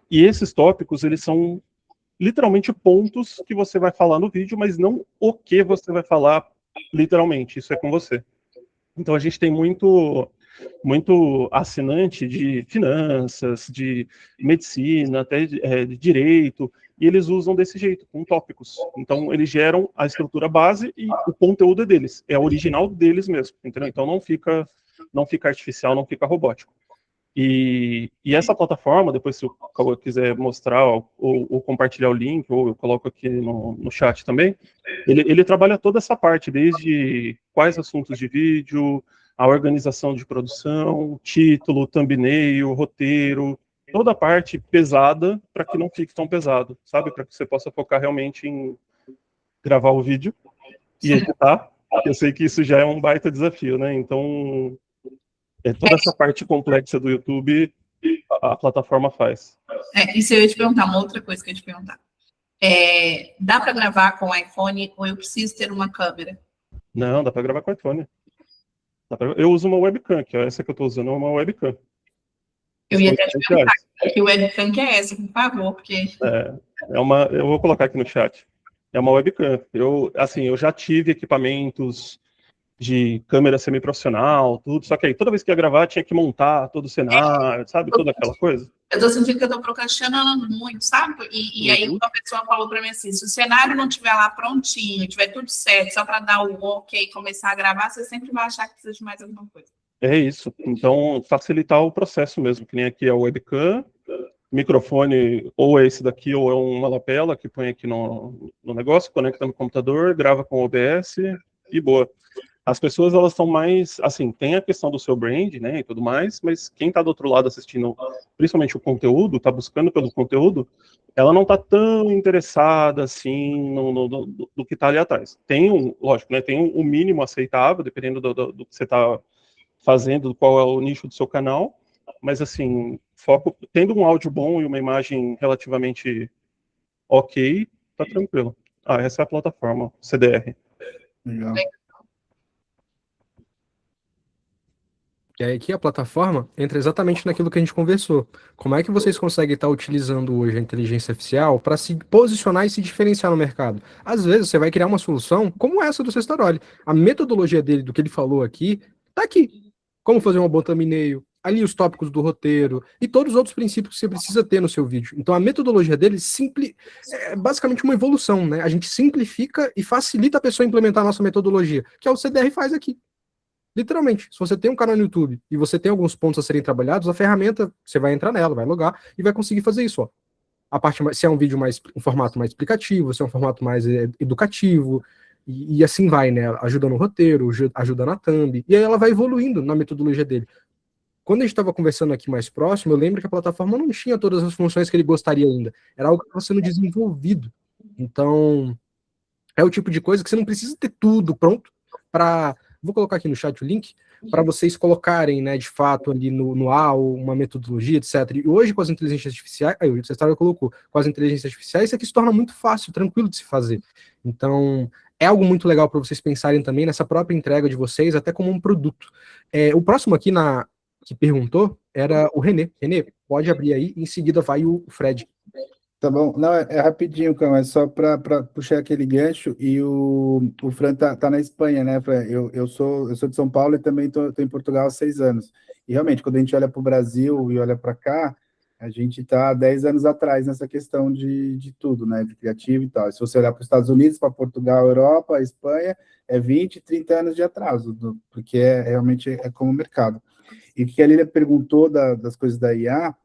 E esses tópicos, eles são literalmente pontos que você vai falar no vídeo, mas não o que você vai falar literalmente, isso é com você. Então a gente tem muito assinante de finanças, de medicina, até de direito, e eles usam desse jeito, com tópicos. Então eles geram a estrutura base e o conteúdo é deles, é original deles mesmo, entendeu? Então não fica artificial, não fica robótico. E essa plataforma, depois se eu quiser mostrar ou compartilhar o link, ou eu coloco aqui no chat também, ele trabalha toda essa parte, desde quais assuntos de vídeo, a organização de produção, título, thumbnail, roteiro, toda a parte pesada para que não fique tão pesado, sabe? Para que você possa focar realmente em gravar o vídeo e editar. Eu sei que isso já é um baita desafio, né? Então, toda essa parte complexa do YouTube, a plataforma faz. Isso eu ia te perguntar, uma outra coisa que eu ia te perguntar. Dá para gravar com iPhone ou eu preciso ter uma câmera? Não, dá para gravar com iPhone. Eu uso uma webcam, que é essa que eu estou usando, é uma webcam. Eu ia até te perguntar que webcam que é essa, por favor, porque... Eu vou colocar aqui no chat. É uma webcam. Eu já tive equipamentos de câmera semi-profissional, tudo, só que aí toda vez que ia gravar tinha que montar todo o cenário, sabe, toda aquela coisa. Eu tô sentindo que eu tô procrastinando muito, sabe? E aí uma pessoa falou para mim assim, se o cenário não estiver lá prontinho, tiver tudo certo, só para dar o ok e começar a gravar, você sempre vai achar que precisa de mais alguma coisa. É isso. Então, facilitar o processo mesmo, que nem aqui é o webcam, microfone, ou é esse daqui, ou é uma lapela que põe aqui no negócio, conecta no computador, grava com o OBS e boa. As pessoas, elas estão mais, assim, tem a questão do seu brand, né, e tudo mais, mas quem está do outro lado assistindo, principalmente o conteúdo, está buscando pelo conteúdo, ela não está tão interessada, assim, do que está ali atrás. Lógico, né, tem um mínimo aceitável, dependendo do que você está fazendo, qual é o nicho do seu canal, mas, assim, tendo um áudio bom e uma imagem relativamente ok, tá tranquilo. Essa é a plataforma, CDR. Legal. E aí aqui a plataforma entra exatamente naquilo que a gente conversou. Como é que vocês conseguem estar utilizando hoje a inteligência artificial para se posicionar e se diferenciar no mercado? Às vezes você vai criar uma solução como essa do Cestaroli. A metodologia dele, do que ele falou aqui, tá aqui. Como fazer uma boa thumbnail, ali os tópicos do roteiro e todos os outros princípios que você precisa ter no seu vídeo. Então a metodologia dele é basicamente uma evolução, né? A gente simplifica e facilita a pessoa a implementar a nossa metodologia, que é o CDR faz aqui. Literalmente, se você tem um canal no YouTube e você tem alguns pontos a serem trabalhados, a ferramenta, você vai entrar nela, vai logar e vai conseguir fazer isso, ó. A parte, se é um vídeo um formato mais explicativo, se é um formato mais educativo, e assim vai, né? Ajuda no roteiro, ajuda na thumb, e aí ela vai evoluindo na metodologia dele. Quando a gente estava conversando aqui mais próximo, eu lembro que a plataforma não tinha todas as funções que ele gostaria ainda. Era algo que estava sendo desenvolvido. Então, é o tipo de coisa que você não precisa ter tudo pronto para... Vou colocar aqui no chat o link para vocês colocarem, né, de fato, ali no uma metodologia, etc. E hoje, com as inteligências artificiais, você colocou, com as inteligências artificiais, isso aqui se torna muito fácil, tranquilo de se fazer. Então, é algo muito legal para vocês pensarem também nessa própria entrega de vocês, até como um produto. O próximo aqui que perguntou era o René. René, pode abrir aí, em seguida vai o Fred. Tá bom. Não, é rapidinho, Cão, é só para puxar aquele gancho, e o Fran tá na Espanha, né, Fran? Eu sou de São Paulo e também tô em Portugal há 6 anos. E realmente, quando a gente olha para o Brasil e olha para cá, a gente está 10 anos atrás nessa questão de tudo, né, de criativo e tal. E se você olhar para os Estados Unidos, para Portugal, Europa, Espanha, é 20, 30 anos de atraso, porque realmente é como o mercado. E o que a Lília perguntou das coisas da IA,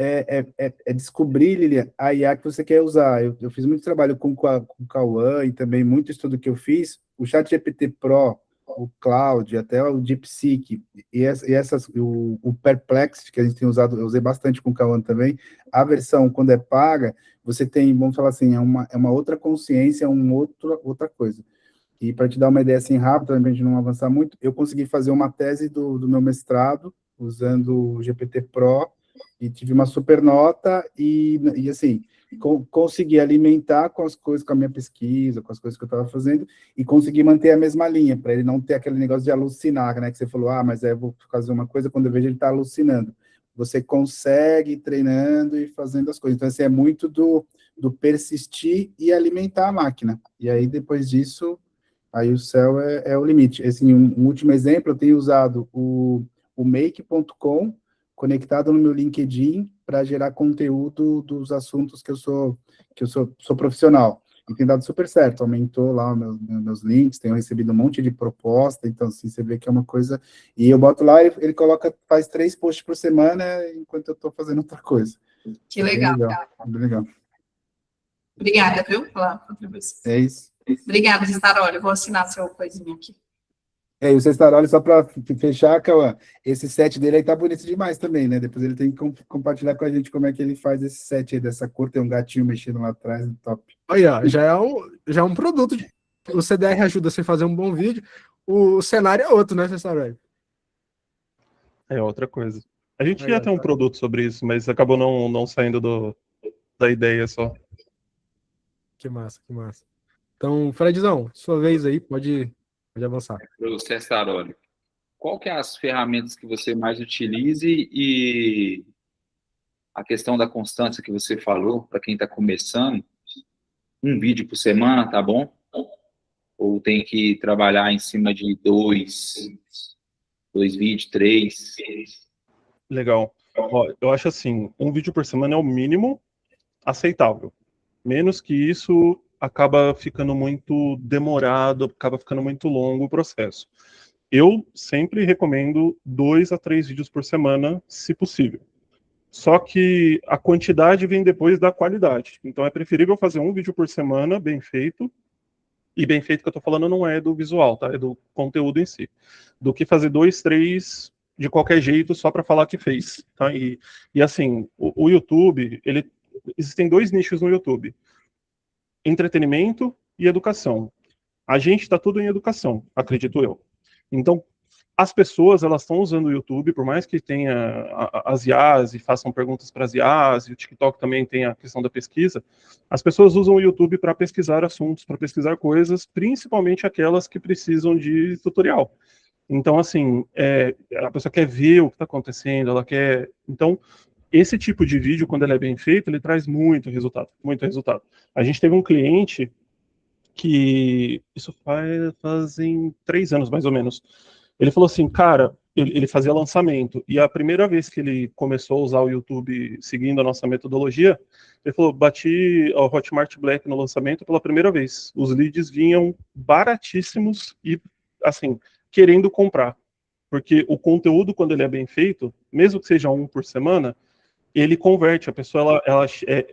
é descobrir, Lilian, a IA que você quer usar. Eu fiz muito trabalho com o Cauã e também muito estudo que eu fiz. O ChatGPT Pro, o Cloud, até o DeepSeek o Perplexity, que a gente tem usado, eu usei bastante com o Cauã também. A versão, quando é paga, você tem, vamos falar assim, é uma outra consciência, outra coisa. E para te dar uma ideia assim rápida, para a gente não avançar muito, eu consegui fazer uma tese do meu mestrado usando o GPT Pro, e tive uma super nota, e assim, consegui alimentar com as coisas, com a minha pesquisa, com as coisas que eu estava fazendo, e consegui manter a mesma linha, para ele não ter aquele negócio de alucinar, né, que você falou, mas vou fazer uma coisa, quando eu vejo ele está alucinando. Você consegue ir treinando e fazendo as coisas. Então, assim, é muito do persistir e alimentar a máquina. E aí, depois disso, aí o céu é o limite. Assim, um último exemplo, eu tenho usado o make.com, conectado no meu LinkedIn para gerar conteúdo dos assuntos que eu sou profissional. E tem dado super certo, aumentou lá meus links, tenho recebido um monte de proposta, então assim, você vê que é uma coisa... E eu boto lá, ele faz 3 posts por semana, enquanto eu estou fazendo outra coisa. Que legal, cara. Bem legal. Obrigada, viu, pela contribuição. É isso. Obrigada, Cestaroli, eu vou assinar seu coisinho aqui. E o Cestaroli, só para fechar, Cauã, esse set dele aí tá bonito demais também, né? Depois ele tem que compartilhar com a gente como é que ele faz esse set aí dessa cor, tem um gatinho mexendo lá atrás, top. Aí, ó, já é um produto. O CDR ajuda você a fazer um bom vídeo, o cenário é outro, né, Cestaroli? É outra coisa. A gente Aí, ia ó, ter um tá. produto sobre isso, mas acabou não saindo da ideia só. Que massa, que massa. Então, Fredzão, sua vez aí, pode avançar. Para o Cestaroli, qual que é as ferramentas que você mais utilize e a questão da constância que você falou, para quem está começando, um vídeo por semana, tá bom? Ou tem que trabalhar em cima de dois vídeos, 3? Legal. Ó, eu acho assim, um vídeo por semana é o mínimo aceitável. Menos que isso, acaba ficando muito demorado, acaba ficando muito longo o processo. Eu sempre recomendo 2 a 3 vídeos por semana, se possível. Só que a quantidade vem depois da qualidade. Então é preferível fazer um vídeo por semana, bem feito. E bem feito que eu tô falando não é do visual, tá? É do conteúdo em si. Do que fazer 2, 3 de qualquer jeito só para falar que fez, tá? E assim, o YouTube, existem 2 nichos no YouTube: entretenimento e educação. A gente está tudo em educação, acredito eu. Então, as pessoas, elas estão usando o YouTube, por mais que tenha as IAs e façam perguntas para as IAs, e o TikTok também tem a questão da pesquisa, as pessoas usam o YouTube para pesquisar assuntos, para pesquisar coisas, principalmente aquelas que precisam de tutorial. Então, assim, a pessoa quer ver o que está acontecendo, ela quer... Então, esse tipo de vídeo, quando ele é bem feito, ele traz muito resultado, muito resultado. A gente teve um cliente que, isso fazem 3 anos, mais ou menos. Ele falou assim, cara, ele fazia lançamento, e a primeira vez que ele começou a usar o YouTube seguindo a nossa metodologia, ele falou, bati o Hotmart Black no lançamento pela primeira vez. Os leads vinham baratíssimos e, assim, querendo comprar. Porque o conteúdo, quando ele é bem feito, mesmo que seja um por semana, ele converte. A pessoa, ela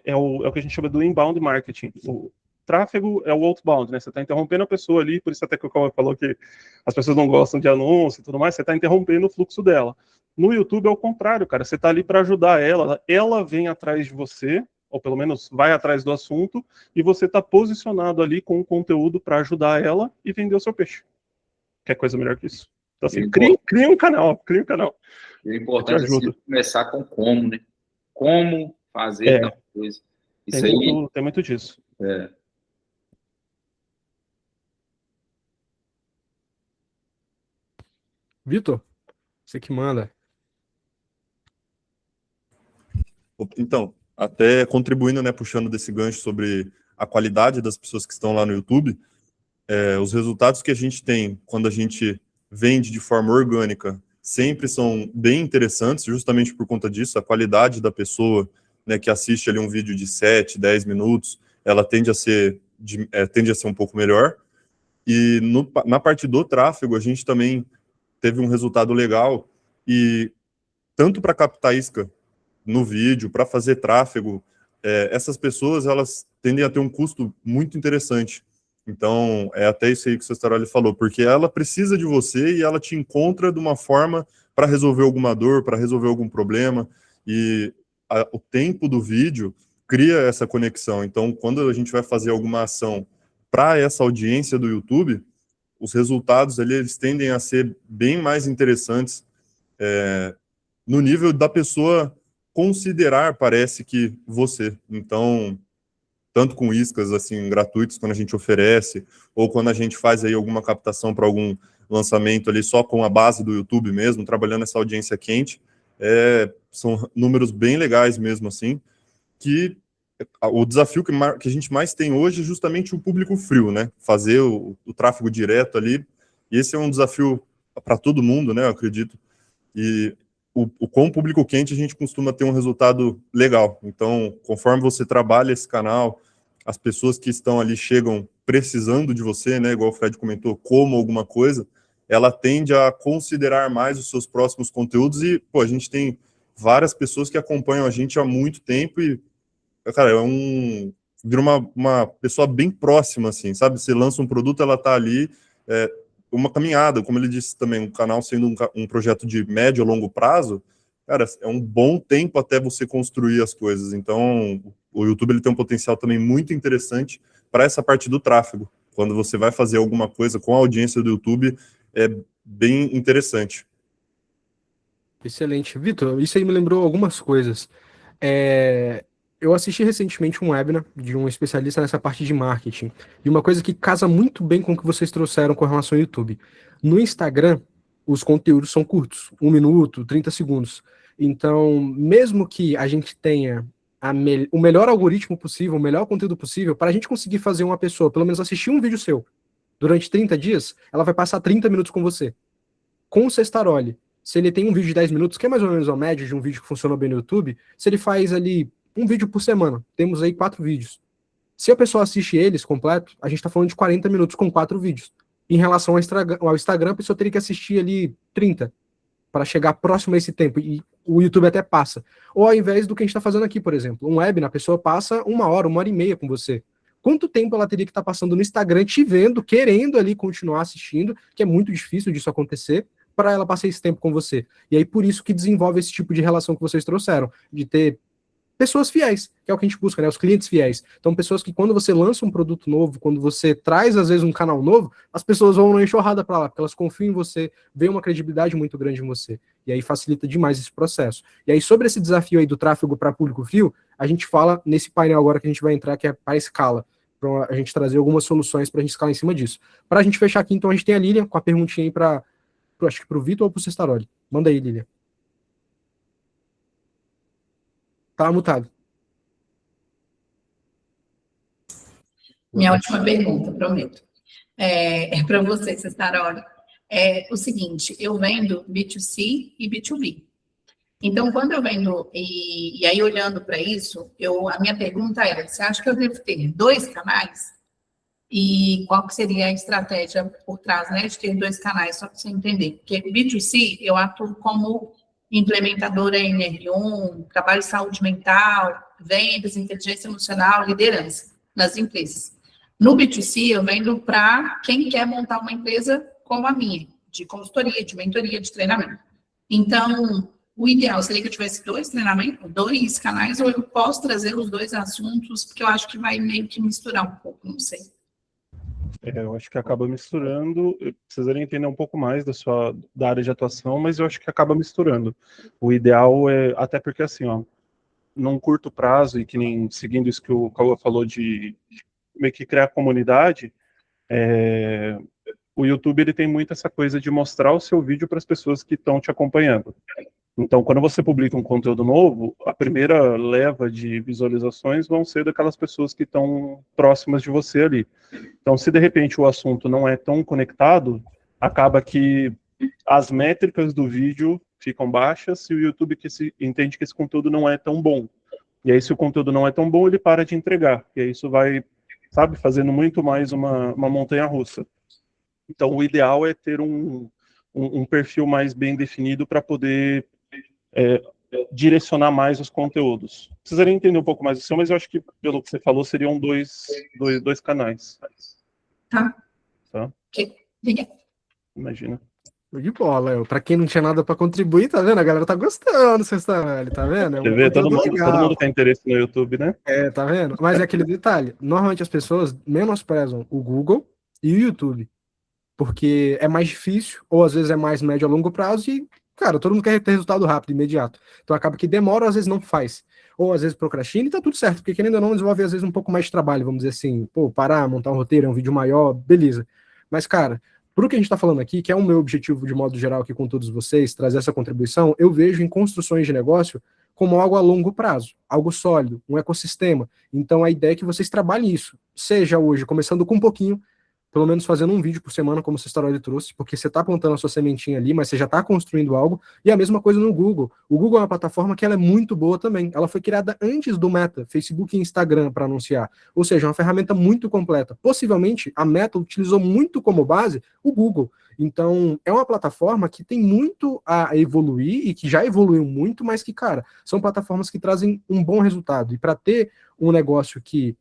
é o que a gente chama do inbound marketing. O tráfego é o outbound, né? Você está interrompendo a pessoa ali, por isso até que o Cauã falou que as pessoas não gostam de anúncio e tudo mais, você está interrompendo o fluxo dela. No YouTube é o contrário, cara. Você está ali para ajudar ela vem atrás de você, ou pelo menos vai atrás do assunto, e você está posicionado ali com o conteúdo para ajudar ela e vender o seu peixe. Quer coisa melhor que isso? Então, assim, cria um canal. O importante é assim, começar com como, né? Como fazer tal coisa. Isso tem muito disso. Vitor, você que manda. Então, até contribuindo, né, puxando desse gancho sobre a qualidade das pessoas que estão lá no YouTube, os resultados que a gente tem quando a gente vende de forma orgânica sempre são bem interessantes, justamente por conta disso, a qualidade da pessoa, né, que assiste ali um vídeo de 7, 10 minutos, ela tende a ser um pouco melhor. E na parte do tráfego, a gente também teve um resultado legal, e tanto para captar isca no vídeo, para fazer tráfego, essas pessoas, elas tendem a ter um custo muito interessante. Então, é até isso aí que o Cestaroli falou, porque ela precisa de você e ela te encontra de uma forma para resolver alguma dor, para resolver algum problema, e o tempo do vídeo cria essa conexão. Então, quando a gente vai fazer alguma ação para essa audiência do YouTube, os resultados ali, eles tendem a ser bem mais interessantes, no nível da pessoa considerar, parece que você. Então, tanto com iscas assim gratuitos quando a gente oferece, ou quando a gente faz aí alguma captação para algum lançamento ali só com a base do YouTube mesmo, trabalhando essa audiência quente, são números bem legais mesmo assim, que o desafio que a gente mais tem hoje é justamente o público frio, né? Fazer o tráfego direto ali, e esse é um desafio para todo mundo, né? Eu acredito. E com o público quente a gente costuma ter um resultado legal. Então, conforme você trabalha esse canal, as pessoas que estão ali chegam precisando de você, né? Igual o Fred comentou, como alguma coisa, ela tende a considerar mais os seus próximos conteúdos, e, pô, a gente tem várias pessoas que acompanham a gente há muito tempo e, cara, vira uma pessoa bem próxima, assim, sabe? Você lança um produto, ela tá ali, uma caminhada, como ele disse também, um canal sendo um projeto de médio a longo prazo, cara, é um bom tempo até você construir as coisas. Então, o YouTube ele tem um potencial também muito interessante para essa parte do tráfego. Quando você vai fazer alguma coisa com a audiência do YouTube, é bem interessante. Excelente. Vitor, isso aí me lembrou algumas coisas. Eu assisti recentemente um webinar de um especialista nessa parte de marketing. E uma coisa que casa muito bem com o que vocês trouxeram com relação ao YouTube. No Instagram, os conteúdos são curtos, 1 minuto, 30 segundos. Então, mesmo que a gente tenha o melhor algoritmo possível, o melhor conteúdo possível, para a gente conseguir fazer uma pessoa, pelo menos assistir um vídeo seu, durante 30 dias, ela vai passar 30 minutos com você. Com o Sestaroli, se ele tem um vídeo de 10 minutos, que é mais ou menos a média de um vídeo que funcionou bem no YouTube, se ele faz ali um vídeo por semana, temos aí 4 vídeos. Se a pessoa assiste eles completo, a gente está falando de 40 minutos com 4 vídeos. Em relação ao Instagram, a pessoa teria que assistir ali 30 para chegar próximo a esse tempo, e o YouTube até passa. Ou ao invés do que a gente está fazendo aqui, por exemplo, um webinar, a pessoa passa 1 hora, 1h30 com você. Quanto tempo ela teria que estar passando no Instagram te vendo, querendo ali continuar assistindo, que é muito difícil disso acontecer, para ela passar esse tempo com você. E aí por isso que desenvolve esse tipo de relação que vocês trouxeram, de ter pessoas fiéis, que é o que a gente busca, né? Os clientes fiéis. Então, pessoas que quando você lança um produto novo, quando você traz, às vezes, um canal novo, as pessoas vão na enxurrada para lá, porque elas confiam em você, veem uma credibilidade muito grande em você. E aí facilita demais esse processo. E aí, sobre esse desafio aí do tráfego para público frio, a gente fala nesse painel agora que a gente vai entrar, que é para escala, para a gente trazer algumas soluções para a gente escalar em cima disso. Para a gente fechar aqui, então, a gente tem a Lilian com a perguntinha aí acho que para o Vitor ou para o Sestaroli. Manda aí, Lilian. Tá mutado. Minha última pergunta, prometo. É para você, Sestaroli. É o seguinte, eu vendo B2C e B2B. Então, quando eu vendo, e aí olhando para isso, a minha pergunta era, você acha que eu devo ter 2 canais? E qual que seria a estratégia por trás, né, de ter 2 canais, só para você entender? Porque B2C, eu atuo como implementadora em NR1, trabalho em saúde mental, vendas, inteligência emocional, liderança nas empresas. No B2C, eu vendo para quem quer montar uma empresa como a minha, de consultoria, de mentoria, de treinamento. Então, o ideal seria que eu tivesse 2 treinamentos, 2 canais, ou eu posso trazer os 2 assuntos, porque eu acho que vai meio que misturar um pouco, não sei. Eu acho que acaba misturando. Eu precisaria entender um pouco mais da área de atuação, mas eu acho que acaba misturando. O ideal é, até porque assim, ó, num curto prazo, e que nem seguindo isso que o Cauã falou de meio que criar comunidade, o YouTube ele tem muito essa coisa de mostrar o seu vídeo para as pessoas que estão te acompanhando. Então, quando você publica um conteúdo novo, a primeira leva de visualizações vão ser daquelas pessoas que estão próximas de você ali. Então, se de repente o assunto não é tão conectado, acaba que as métricas do vídeo ficam baixas e o YouTube entende que esse conteúdo não é tão bom. E aí, se o conteúdo não é tão bom, ele para de entregar. E aí isso vai, sabe, fazendo muito mais uma montanha-russa. Então, o ideal é ter um perfil mais bem definido para poder direcionar mais os conteúdos. Precisaria entender um pouco mais do seu, mas eu acho que, pelo que você falou, seriam dois canais. Tá. Ok. Obrigada. Imagina. De bola, pra quem não tinha nada pra contribuir, tá vendo? A galera tá gostando, Sestaroli, tá vendo? Você vê, todo mundo tem interesse no YouTube, né? Tá vendo? Mas é aquele detalhe, normalmente as pessoas menosprezam o Google e o YouTube, porque é mais difícil, ou às vezes é mais médio a longo prazo e, cara, todo mundo quer ter resultado rápido, imediato. Então acaba que demora, ou às vezes não faz. Ou às vezes procrastina e tá tudo certo, porque querendo ou não, desenvolve às vezes um pouco mais de trabalho, vamos dizer assim, parar, montar um roteiro, um vídeo maior, beleza. Mas, cara, pro que a gente tá falando aqui, que é o meu objetivo de modo geral aqui com todos vocês, trazer essa contribuição, eu vejo em construções de negócio como algo a longo prazo, algo sólido, um ecossistema. Então a ideia é que vocês trabalhem isso, seja hoje começando com um pouquinho, pelo menos fazendo um vídeo por semana, como o Sestaroli trouxe, porque você está plantando a sua sementinha ali, mas você já está construindo algo, e a mesma coisa no Google. O Google é uma plataforma que ela é muito boa também, ela foi criada antes do Meta, Facebook e Instagram para anunciar, ou seja, uma ferramenta muito completa. Possivelmente, a Meta utilizou muito como base o Google, então é uma plataforma que tem muito a evoluir, e que já evoluiu muito, mas que, cara, são plataformas que trazem um bom resultado, e para ter um negócio que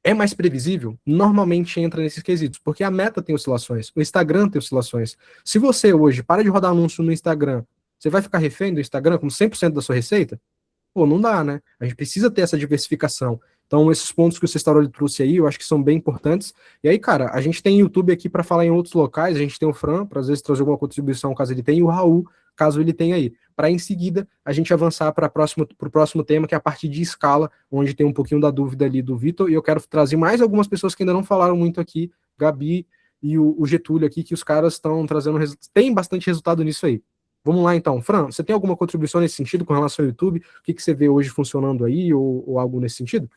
É mais previsível? Normalmente entra nesses quesitos, porque a Meta tem oscilações, o Instagram tem oscilações. Se você hoje para de rodar anúncio no Instagram, você vai ficar refém do Instagram com 100% da sua receita? Pô, não dá, né? A gente precisa ter essa diversificação. Então, esses pontos que o Cestaroli trouxe aí, eu acho que são bem importantes. E aí, cara, a gente tem YouTube aqui para falar em outros locais, a gente tem o Fran, para às vezes trazer alguma contribuição, caso ele tenha, e o Raul, caso ele tenha aí. Para em seguida a gente avançar para o próximo tema, que é a parte de escala, onde tem um pouquinho da dúvida ali do Vitor, e eu quero trazer mais algumas pessoas que ainda não falaram muito aqui, Gabi e o Getúlio aqui, que os caras estão trazendo, tem bastante resultado nisso aí. Vamos lá então. Fran, você tem alguma contribuição nesse sentido com relação ao YouTube? O que você vê hoje funcionando aí, ou algo nesse sentido?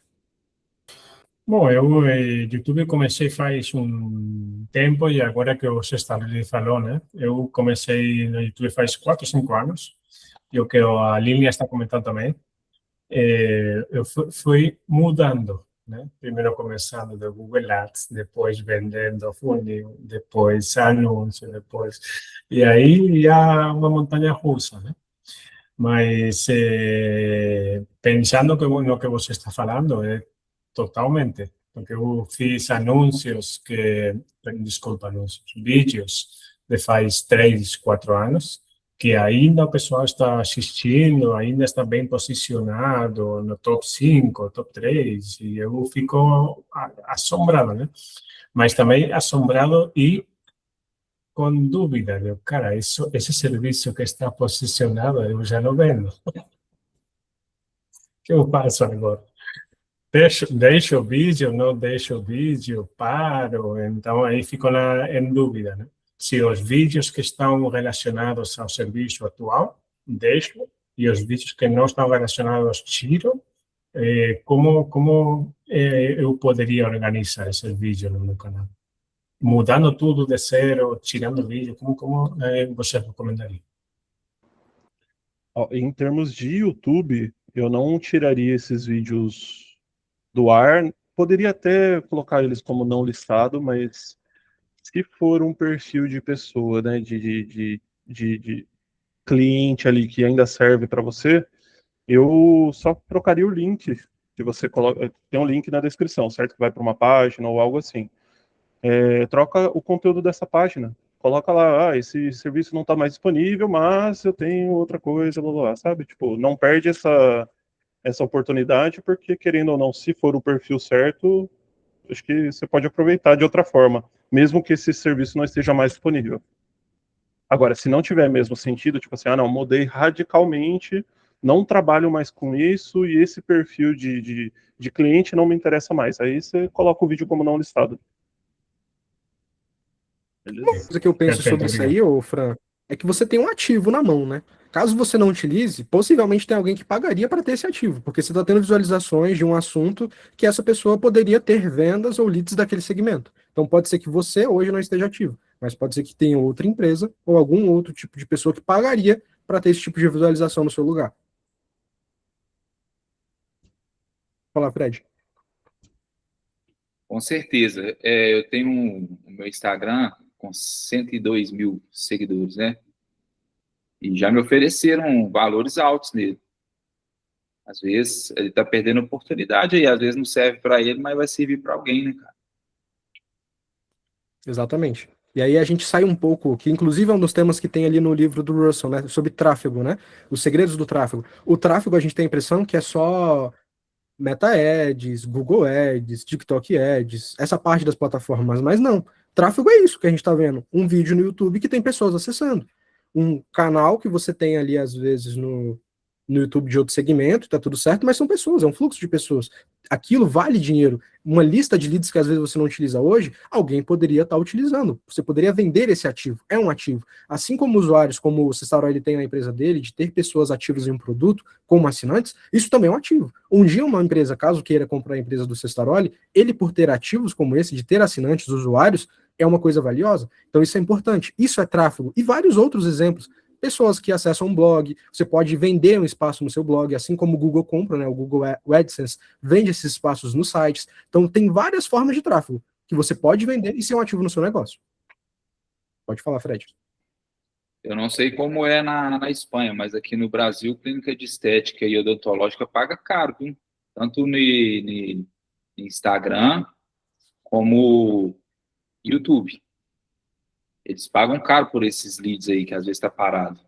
Bom, eu YouTube comecei faz um tempo e agora que você está ali falou, né? Eu comecei no YouTube faz 4 ou 5 anos e o que a Lilia está comentando também, eu fui mudando, né? Primeiro começando do Google Ads, depois vendendo funil, depois anúncio, depois... E aí já uma montanha russa, né? Mas pensando no que você está falando, totalmente. Porque eu fiz anúncios desculpa, anúncios, vídeos de faz 3, 4 anos, que ainda o pessoal está assistindo, ainda está bem posicionado no top 5, top 3, e eu fico assombrado, né? Mas também assombrado e com dúvida, cara, esse serviço que está posicionado, eu já não vendo. O que eu faço agora? Deixo o vídeo, não deixo o vídeo, paro, então aí fico em dúvida, né? Se os vídeos que estão relacionados ao serviço atual, deixo, e os vídeos que não estão relacionados, tiro. Como eu poderia organizar esse vídeo no meu canal? Mudando tudo de zero, tirando vídeo, como você recomendaria? Em termos de YouTube, eu não tiraria esses vídeos do ar. Poderia até colocar eles como não listado, mas se for um perfil de pessoa, né, de cliente ali que ainda serve para você, eu só trocaria o link que você coloca. Tem um link na descrição, certo? Que vai para uma página ou algo assim. Troca o conteúdo dessa página. Coloca lá, esse serviço não está mais disponível, mas eu tenho outra coisa, blá, blá, sabe? Tipo, não perde essa oportunidade, porque, querendo ou não, se for o perfil certo, acho que você pode aproveitar de outra forma, mesmo que esse serviço não esteja mais disponível. Agora, se não tiver mesmo sentido, tipo assim, não, mudei radicalmente, não trabalho mais com isso, e esse perfil de cliente não me interessa mais. Aí você coloca o vídeo como não listado. Uma coisa que eu penso sobre isso aí, Fran, é que você tem um ativo na mão, né? Caso você não utilize, possivelmente tem alguém que pagaria para ter esse ativo, porque você está tendo visualizações de um assunto que essa pessoa poderia ter vendas ou leads daquele segmento. Então pode ser que você hoje não esteja ativo, mas pode ser que tenha outra empresa ou algum outro tipo de pessoa que pagaria para ter esse tipo de visualização no seu lugar. Fala, Fred. Com certeza. Eu tenho o meu Instagram com 102 mil seguidores, né? E já me ofereceram valores altos nele. Às vezes ele está perdendo oportunidade aí, às vezes não serve para ele, mas vai servir para alguém, né, cara? Exatamente. E aí a gente sai um pouco, que inclusive é um dos temas que tem ali no livro do Russell, né? Sobre tráfego, né? Os segredos do tráfego. O tráfego, a gente tem a impressão que é só Meta Ads, Google Ads, TikTok Ads, essa parte das plataformas, mas não. Tráfego é isso que a gente está vendo. Um vídeo no YouTube que tem pessoas acessando. Um canal que você tem ali, às vezes, no YouTube de outro segmento, tá tudo certo, mas são pessoas, é um fluxo de pessoas. Aquilo vale dinheiro. Uma lista de leads que às vezes você não utiliza hoje, alguém poderia estar utilizando. Você poderia vender esse ativo. É um ativo. Assim como usuários, como o Cestaroli tem na empresa dele, de ter pessoas ativas em um produto, como assinantes, isso também é um ativo. Um dia uma empresa, caso queira comprar a empresa do Cestaroli, ele por ter ativos como esse, de ter assinantes, usuários, é uma coisa valiosa. Então isso é importante. Isso é tráfego. E vários outros exemplos. Pessoas que acessam um blog, você pode vender um espaço no seu blog, assim como o Google compra, né? O Google AdSense vende esses espaços nos sites. Então, tem várias formas de tráfego que você pode vender e ser um ativo no seu negócio. Pode falar, Fred. Eu não sei como é na Espanha, mas aqui no Brasil, clínica de estética e odontológica paga caro, viu? Tanto Instagram como YouTube. Eles pagam caro por esses leads aí, que às vezes está parado.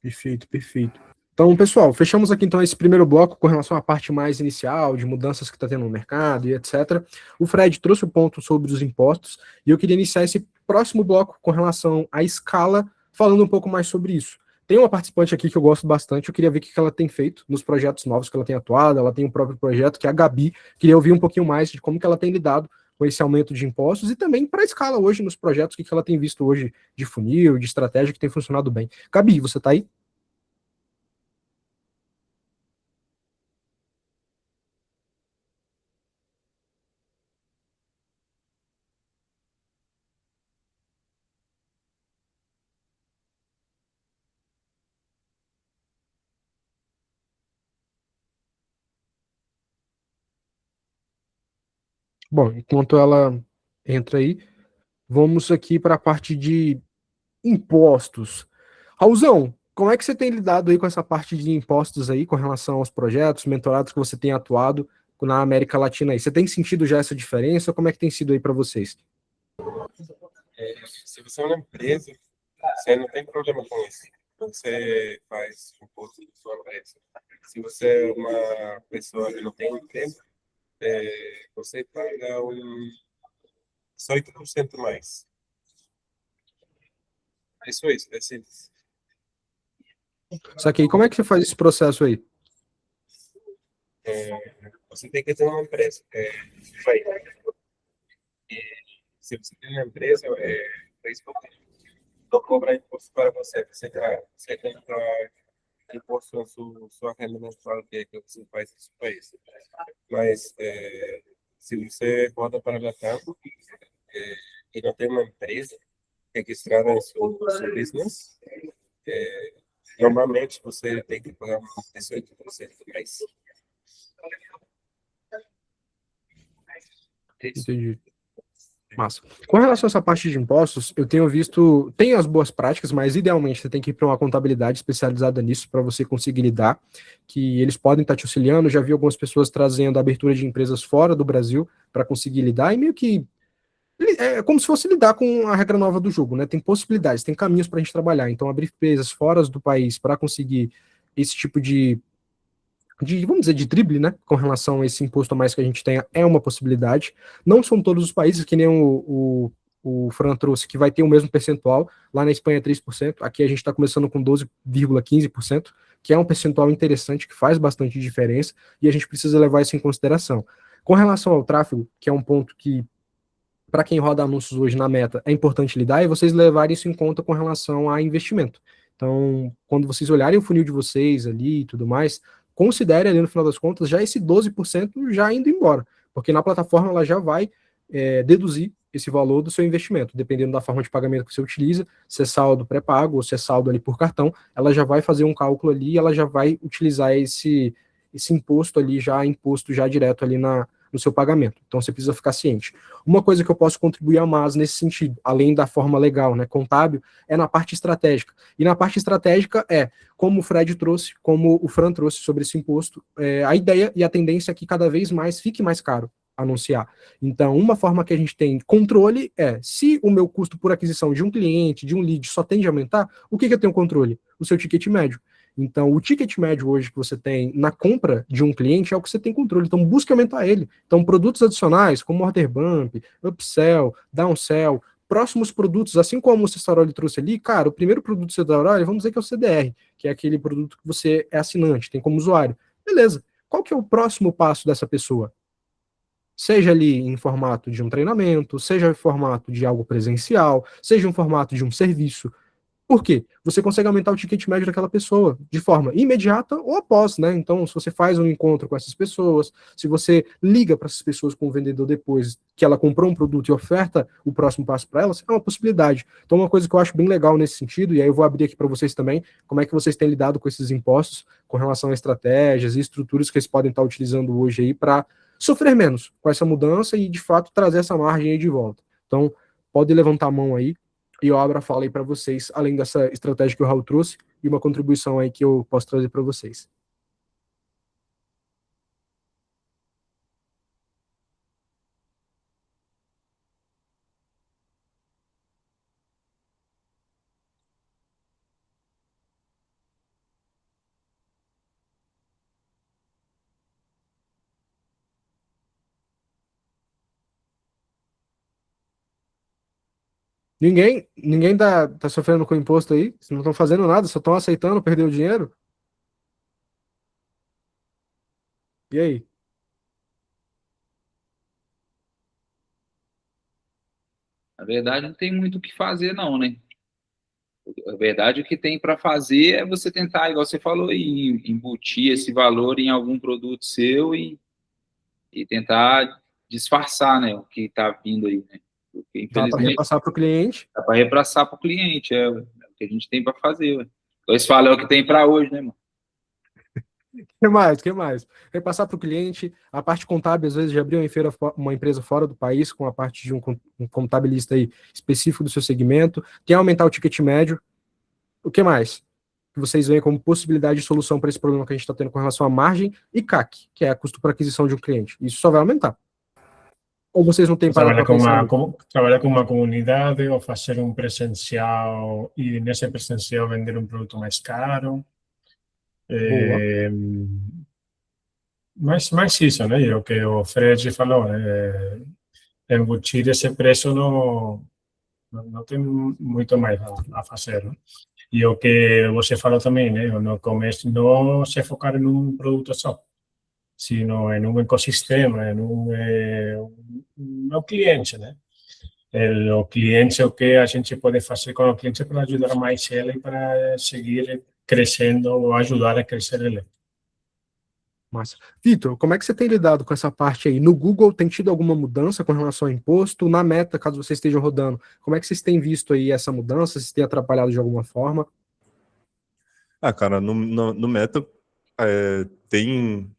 Perfeito, perfeito. Então, pessoal, fechamos aqui então esse primeiro bloco com relação à parte mais inicial, de mudanças que está tendo no mercado e etc. O Fred trouxe o ponto sobre os impostos e eu queria iniciar esse próximo bloco com relação à escala, falando um pouco mais sobre isso. Tem uma participante aqui que eu gosto bastante, eu queria ver o que ela tem feito nos projetos novos que ela tem atuado, ela tem um próprio projeto, que é a Gabi, queria ouvir um pouquinho mais de como que ela tem lidado com esse aumento de impostos e também para a escala hoje nos projetos, o que ela tem visto hoje de funil, de estratégia que tem funcionado bem. Gabi, você está aí? Bom, enquanto ela entra aí, vamos aqui para a parte de impostos. Raulzão, como é que você tem lidado aí com essa parte de impostos aí, com relação aos projetos, mentorados que você tem atuado na América Latina aí? Você tem sentido já essa diferença? Como é que tem sido aí para vocês? Se você é uma empresa, você não tem problema com isso. Você faz imposto de sua empresa. Se você é uma pessoa que não tem empresa, você paga 18% mais. É isso, é simples. Saquei. Como é que você faz esse processo aí? Você tem que ter uma empresa. Se você tem uma empresa, Facebook não cobra imposto para você. Você tem que imposto na sua renda mensual que você faz no seu país. Mas se você roda para a Latam e não tem uma empresa registrada em seu business, normalmente você tem que pagar 18% mais. Entendi. Massa. Com relação a essa parte de impostos, eu tenho visto, tem as boas práticas, mas idealmente você tem que ir para uma contabilidade especializada nisso para você conseguir lidar, que eles podem estar te auxiliando. Já vi algumas pessoas trazendo a abertura de empresas fora do Brasil para conseguir lidar, e meio que é como se fosse lidar com a regra nova do jogo, né? Tem possibilidades, tem caminhos para a gente trabalhar. Então, abrir empresas fora do país para conseguir esse tipo de, vamos dizer, de drible, né, com relação a esse imposto a mais que a gente tenha, é uma possibilidade. Não são todos os países, que nem o Fran trouxe, que vai ter o mesmo percentual. Lá na Espanha é 3%, aqui a gente está começando com 12,15%, que é um percentual interessante, que faz bastante diferença, e a gente precisa levar isso em consideração. Com relação ao tráfego, que é um ponto que, para quem roda anúncios hoje na Meta, é importante lidar, e vocês levarem isso em conta com relação a investimento. Então, quando vocês olharem o funil de vocês ali e tudo mais, considere ali no final das contas já esse 12% já indo embora, porque na plataforma ela já vai deduzir esse valor do seu investimento, dependendo da forma de pagamento que você utiliza, se é saldo pré-pago ou se é saldo ali por cartão, ela já vai fazer um cálculo ali e ela já vai utilizar esse imposto ali, já imposto já direto ali no seu pagamento. Então você precisa ficar ciente. Uma coisa que eu posso contribuir a mais nesse sentido, além da forma legal, né, contábil, é na parte estratégica. E na parte estratégica como o Fred trouxe, como o Fran trouxe sobre esse imposto, a ideia e a tendência é que cada vez mais fique mais caro anunciar. Então, uma forma que a gente tem controle se o meu custo por aquisição de um cliente, de um lead, só tende a aumentar, o que eu tenho controle? O seu ticket médio. Então, o ticket médio hoje que você tem na compra de um cliente é o que você tem controle. Então, busque aumentar ele. Então, produtos adicionais, como order bump, upsell, downsell, próximos produtos, assim como o Cestaroli trouxe ali, cara, o primeiro produto do Cestaroli, vamos dizer que é o CDR, que é aquele produto que você é assinante, tem como usuário. Beleza. Qual que é o próximo passo dessa pessoa? Seja ali em formato de um treinamento, seja em formato de algo presencial, seja em formato de um serviço. Por quê? Você consegue aumentar o ticket médio daquela pessoa de forma imediata ou após, né? Então, se você faz um encontro com essas pessoas, se você liga para essas pessoas com o vendedor depois que ela comprou um produto e oferta o próximo passo para elas, é uma possibilidade. Então, uma coisa que eu acho bem legal nesse sentido, e aí eu vou abrir aqui para vocês também, como é que vocês têm lidado com esses impostos, com relação a estratégias e estruturas que eles podem estar utilizando hoje aí para sofrer menos com essa mudança e, de fato, trazer essa margem aí de volta. Então, pode levantar a mão aí, e eu abro a fala aí para vocês, além dessa estratégia que o Raul trouxe, e uma contribuição aí que eu posso trazer para vocês. Ninguém tá sofrendo com imposto aí? Vocês não estão fazendo nada, só estão aceitando perder o dinheiro? E aí? Na verdade, não tem muito o que fazer, não, né? Na verdade, o que tem para fazer é você tentar, igual você falou, embutir esse valor em algum produto seu e tentar disfarçar, né, o que está vindo aí, né? Porque, Dá para infelizmente, repassar para o cliente? dá para repassar para o cliente, é o que a gente tem para fazer. Ué. Eles falam é o que tem para hoje, né, mano? Que mais? Repassar para o cliente, a parte contábil, às vezes, de abrir uma empresa fora do país, com a parte de um contabilista aí específico do seu segmento, tem aumentar o ticket médio. O que mais? Que vocês veem como possibilidade de solução para esse problema que a gente está tendo com relação à margem e CAC, que é a custo por aquisição de um cliente. Isso só vai aumentar. Ou vocês não têm Trabalhar com pensar nisso? trabalhar com uma comunidade ou fazer um presencial e nesse presencial vender um produto mais caro. Mas isso, né? E o que o Fred falou, embutir esse preço não tem muito mais a fazer, né? E o que você falou também, né? No começo, não se focar em um produto só, sino em um ecossistema, no cliente, né? O cliente, o que a gente pode fazer com o cliente para ajudar mais ele para seguir crescendo ou ajudar a crescer ele. Massa. Vitor, como é que você tem lidado com essa parte aí? No Google tem tido alguma mudança com relação ao imposto? Na Meta, caso vocês estejam rodando, como é que vocês têm visto aí essa mudança? Se tem atrapalhado de alguma forma? Cara, no Meta tem...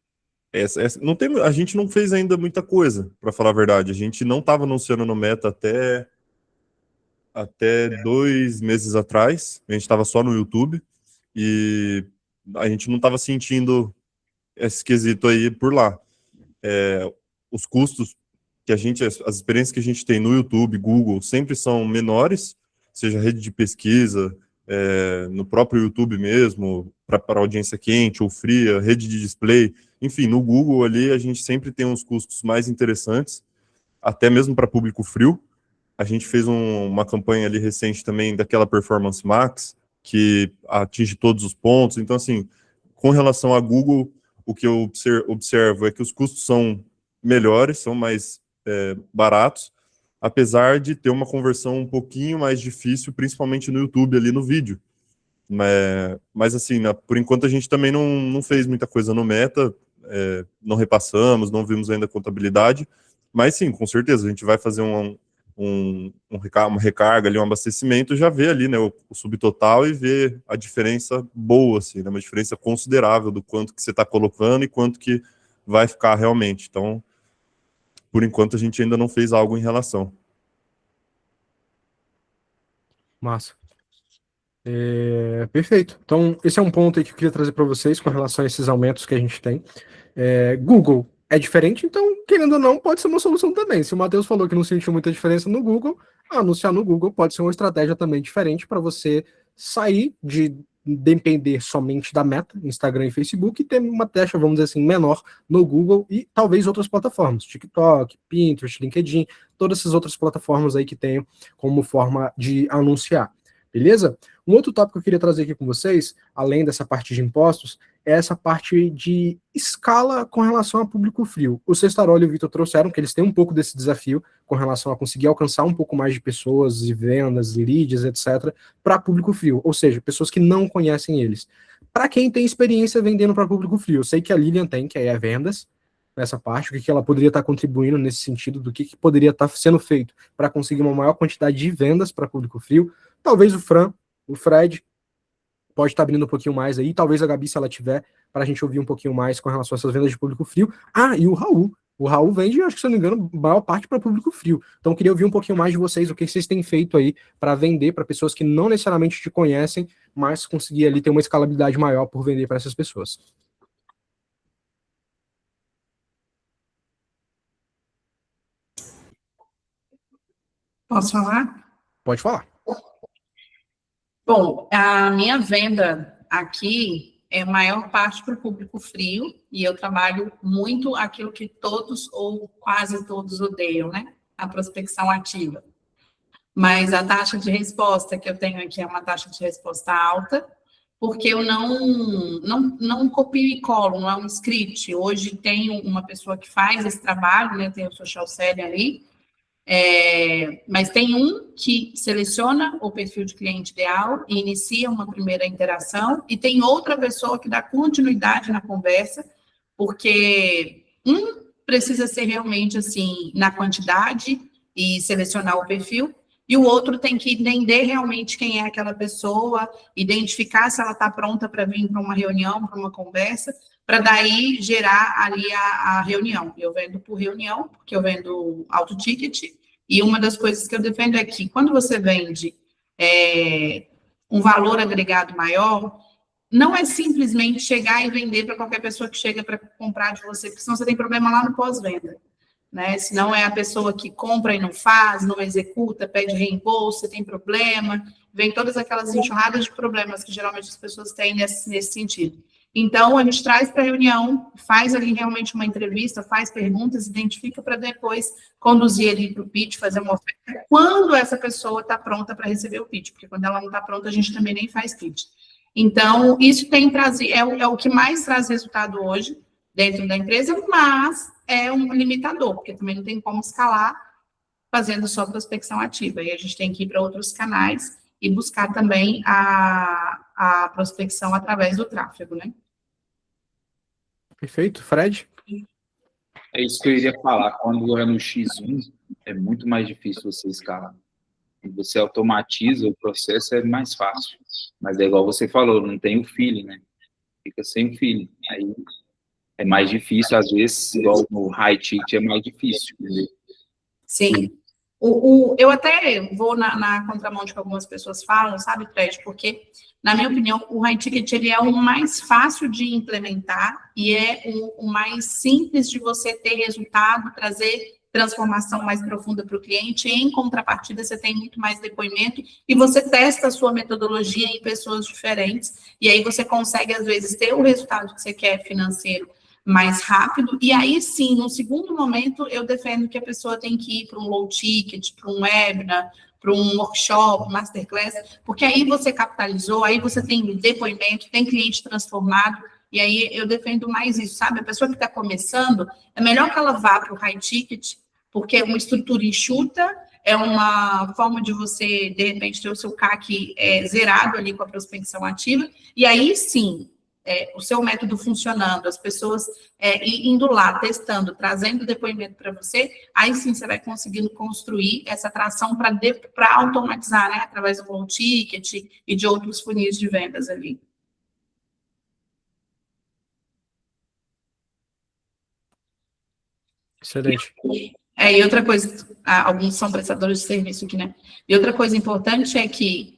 não tem... A gente não fez ainda muita coisa, para falar a verdade. A gente não estava anunciando no Meta até 2 meses atrás. A gente estava só no YouTube e a gente não estava sentindo esse quesito aí por lá. Os custos que as experiências que a gente tem no YouTube, Google, sempre são menores, seja rede de pesquisa, no próprio YouTube mesmo, para audiência quente ou fria, rede de display, enfim, no Google ali a gente sempre tem uns custos mais interessantes, até mesmo para público frio. A gente fez uma campanha ali recente também daquela Performance Max, que atinge todos os pontos. Então, assim, com relação a Google, o que eu observo é que os custos são melhores, são mais baratos, apesar de ter uma conversão um pouquinho mais difícil, principalmente no YouTube, ali no vídeo. Mas assim, por enquanto a gente também não fez muita coisa no Meta, não repassamos, não vimos ainda a contabilidade, mas sim, com certeza, a gente vai fazer uma recarga ali, um abastecimento, já vê ali, né, o subtotal e vê a diferença boa, assim, né, uma diferença considerável do quanto que você está colocando e quanto que vai ficar realmente. Então, por enquanto, a gente ainda não fez algo em relação. Massa. Perfeito. Então, esse é um ponto aí que eu queria trazer para vocês com relação a esses aumentos que a gente tem. Google é diferente, então, querendo ou não, pode ser uma solução também. Se o Matheus falou que não sentiu muita diferença no Google, anunciar no Google pode ser uma estratégia também diferente para você sair de depender somente da Meta, Instagram e Facebook, e ter uma taxa, vamos dizer assim, menor no Google e talvez outras plataformas, TikTok, Pinterest, LinkedIn, todas essas outras plataformas aí que tenham como forma de anunciar. Beleza? Um outro tópico que eu queria trazer aqui com vocês, além dessa parte de impostos, é essa parte de escala com relação a público frio. O Cestaroli e o Vitor trouxeram que eles têm um pouco desse desafio com relação a conseguir alcançar um pouco mais de pessoas e vendas, leads, etc., para público frio, ou seja, pessoas que não conhecem eles. Para quem tem experiência vendendo para público frio, eu sei que a Lilian tem, que é vendas, nessa parte, o que ela poderia estar contribuindo nesse sentido, do que poderia estar sendo feito para conseguir uma maior quantidade de vendas para público frio. Talvez o Fred pode estar abrindo um pouquinho mais aí, talvez a Gabi, se ela tiver, para a gente ouvir um pouquinho mais com relação a essas vendas de público frio. E o Raul. O Raul vende, acho que se eu não me engano, maior parte para público frio. Então eu queria ouvir um pouquinho mais de vocês, o que vocês têm feito aí para vender para pessoas que não necessariamente te conhecem, mas conseguir ali ter uma escalabilidade maior por vender para essas pessoas. Posso falar? Pode falar. Bom, a minha venda aqui é maior parte para o público frio e eu trabalho muito aquilo que todos ou quase todos odeiam, né? A prospecção ativa. mas a taxa de resposta que eu tenho aqui é uma taxa de resposta alta, porque eu não copio e colo, não é um script. Hoje tem uma pessoa que faz esse trabalho, né? Tem o social selling ali, mas tem um que seleciona o perfil de cliente ideal e inicia uma primeira interação, e tem outra pessoa que dá continuidade na conversa, porque precisa ser realmente assim na quantidade e selecionar o perfil, e o outro tem que entender realmente quem é aquela pessoa, identificar se ela está pronta para vir para uma reunião, para uma conversa, para daí gerar ali a reunião. Eu vendo por reunião, porque eu vendo auto ticket, e uma das coisas que eu defendo é que quando você vende um valor agregado maior, não é simplesmente chegar e vender para qualquer pessoa que chega para comprar de você, porque senão você tem problema lá no pós-venda. Né? Se não é a pessoa que compra e não faz, não executa, pede reembolso, você tem problema, vem todas aquelas enxurradas de problemas que geralmente as pessoas têm nesse sentido. Então, a gente traz para a reunião, faz ali realmente uma entrevista, faz perguntas, identifica para depois conduzir ele para o pitch, fazer uma oferta, quando essa pessoa está pronta para receber o pitch, porque quando ela não está pronta, a gente também nem faz pitch. Então, isso tem trazido, é o que mais traz resultado hoje dentro da empresa, mas é um limitador, porque também não tem como escalar fazendo só prospecção ativa. E a gente tem que ir para outros canais e buscar também a prospecção através do tráfego, né? Perfeito. Fred? É isso que eu iria falar. Quando é no X1, é muito mais difícil você escalar. Quando você automatiza o processo, é mais fácil. Mas é igual você falou, não tem o feeling, né? Fica sem o feeling. Aí é mais difícil, às vezes, igual no high ticket, é mais difícil, entendeu? Sim. Eu até vou na contramão de que algumas pessoas falam, sabe, Fred? Porque, na minha opinião, o high ticket ele é o mais fácil de implementar e é o mais simples de você ter resultado, trazer transformação mais profunda para o cliente. Em contrapartida, você tem muito mais depoimento e você testa a sua metodologia em pessoas diferentes. E aí você consegue, às vezes, ter o resultado que você quer financeiro mais rápido, e aí sim, no segundo momento, eu defendo que a pessoa tem que ir para um low ticket, para um webinar, para um workshop, masterclass, porque aí você capitalizou, aí você tem depoimento, tem cliente transformado, e aí eu defendo mais isso, sabe? A pessoa que está começando, é melhor que ela vá para o high ticket, porque é uma estrutura enxuta, é uma forma de você, de repente, ter o seu CAC zerado ali com a prospecção ativa, e aí sim, o seu método funcionando, as pessoas indo lá, testando, trazendo depoimento para você, aí sim você vai conseguindo construir essa atração para automatizar, né, através do low ticket e de outros funis de vendas ali. Excelente. E outra coisa, alguns são prestadores de serviço aqui, né? E outra coisa importante é que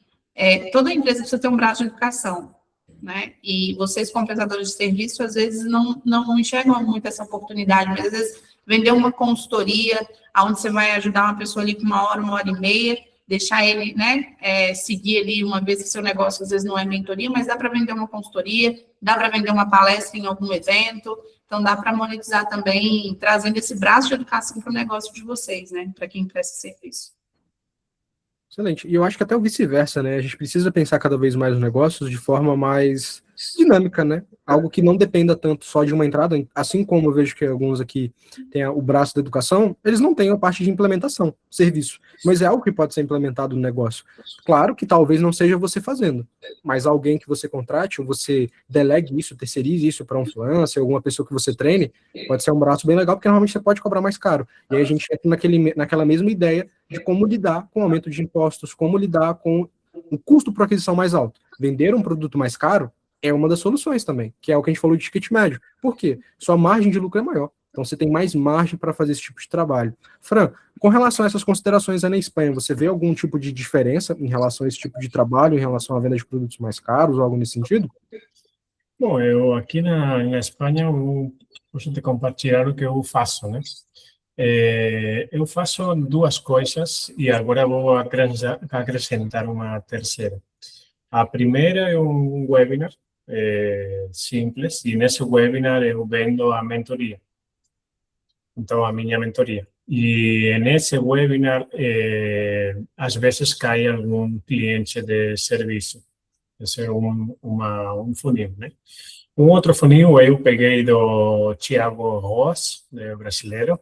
toda empresa precisa ter um braço de educação, né? E vocês, como prestadores de serviço, às vezes não enxergam muito essa oportunidade, mas às vezes vender uma consultoria, onde você vai ajudar uma pessoa ali com 1 hora e meia, deixar ele, né, seguir ali uma vez que seu negócio às vezes não é mentoria, mas dá para vender uma consultoria, dá para vender uma palestra em algum evento, então dá para monetizar também, trazendo esse braço de educação para o negócio de vocês, né, para quem presta serviço. Excelente. E eu acho que até o vice-versa, né? A gente precisa pensar cada vez mais nos negócios de forma mais dinâmica, né? Algo que não dependa tanto só de uma entrada, assim como eu vejo que alguns aqui têm o braço da educação, eles não têm a parte de implementação, serviço, mas é algo que pode ser implementado no negócio. Claro que talvez não seja você fazendo, mas alguém que você contrate, ou você delegue isso, terceirize isso para um freelancer, alguma pessoa que você treine, pode ser um braço bem legal, porque normalmente você pode cobrar mais caro. E aí a gente entra naquela mesma ideia de como lidar com o aumento de impostos, como lidar com o custo por aquisição mais alto. Vender um produto mais caro é uma das soluções também, que é o que a gente falou de ticket médio. Por quê? Sua margem de lucro é maior. Então você tem mais margem para fazer esse tipo de trabalho. Fran, com relação a essas considerações aí na Espanha, você vê algum tipo de diferença em relação a esse tipo de trabalho, em relação à venda de produtos mais caros ou algo nesse sentido? Bom, eu aqui na Espanha, eu posso te compartilhar o que eu faço, né? Eu faço duas coisas e agora vou acrescentar uma terceira. A primeira é um webinar simples e nesse webinar eu vendo a mentoria. Então, a minha mentoria. E nesse webinar, às vezes cai algum cliente de serviço. Esse é um funil, né? Um outro funil eu peguei do Thiago Roas, brasileiro,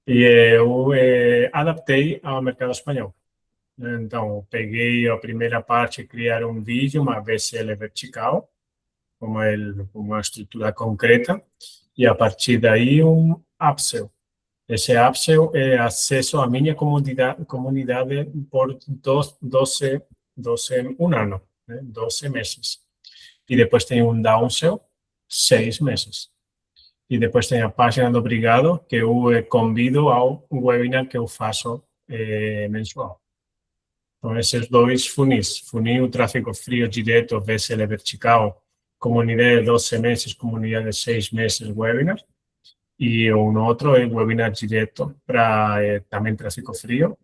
e eu adaptei ao mercado espanhol. Então, peguei a primeira parte, criar um vídeo, uma VSL vertical, com uma estrutura concreta, e a partir daí um upsell. Esse upsell é acesso à minha comunidade por 1 ano, né? 12 meses. E depois tem um downsell, 6 meses. E depois tem a página do Obrigado, que eu convido ao webinar que eu faço mensual. Então, esses dois funis, funil tráfego frio direto, VSL vertical, comunidade de 12 meses, comunidade de 6 meses, webinar. E um outro é webinar direto para também tráfego frio,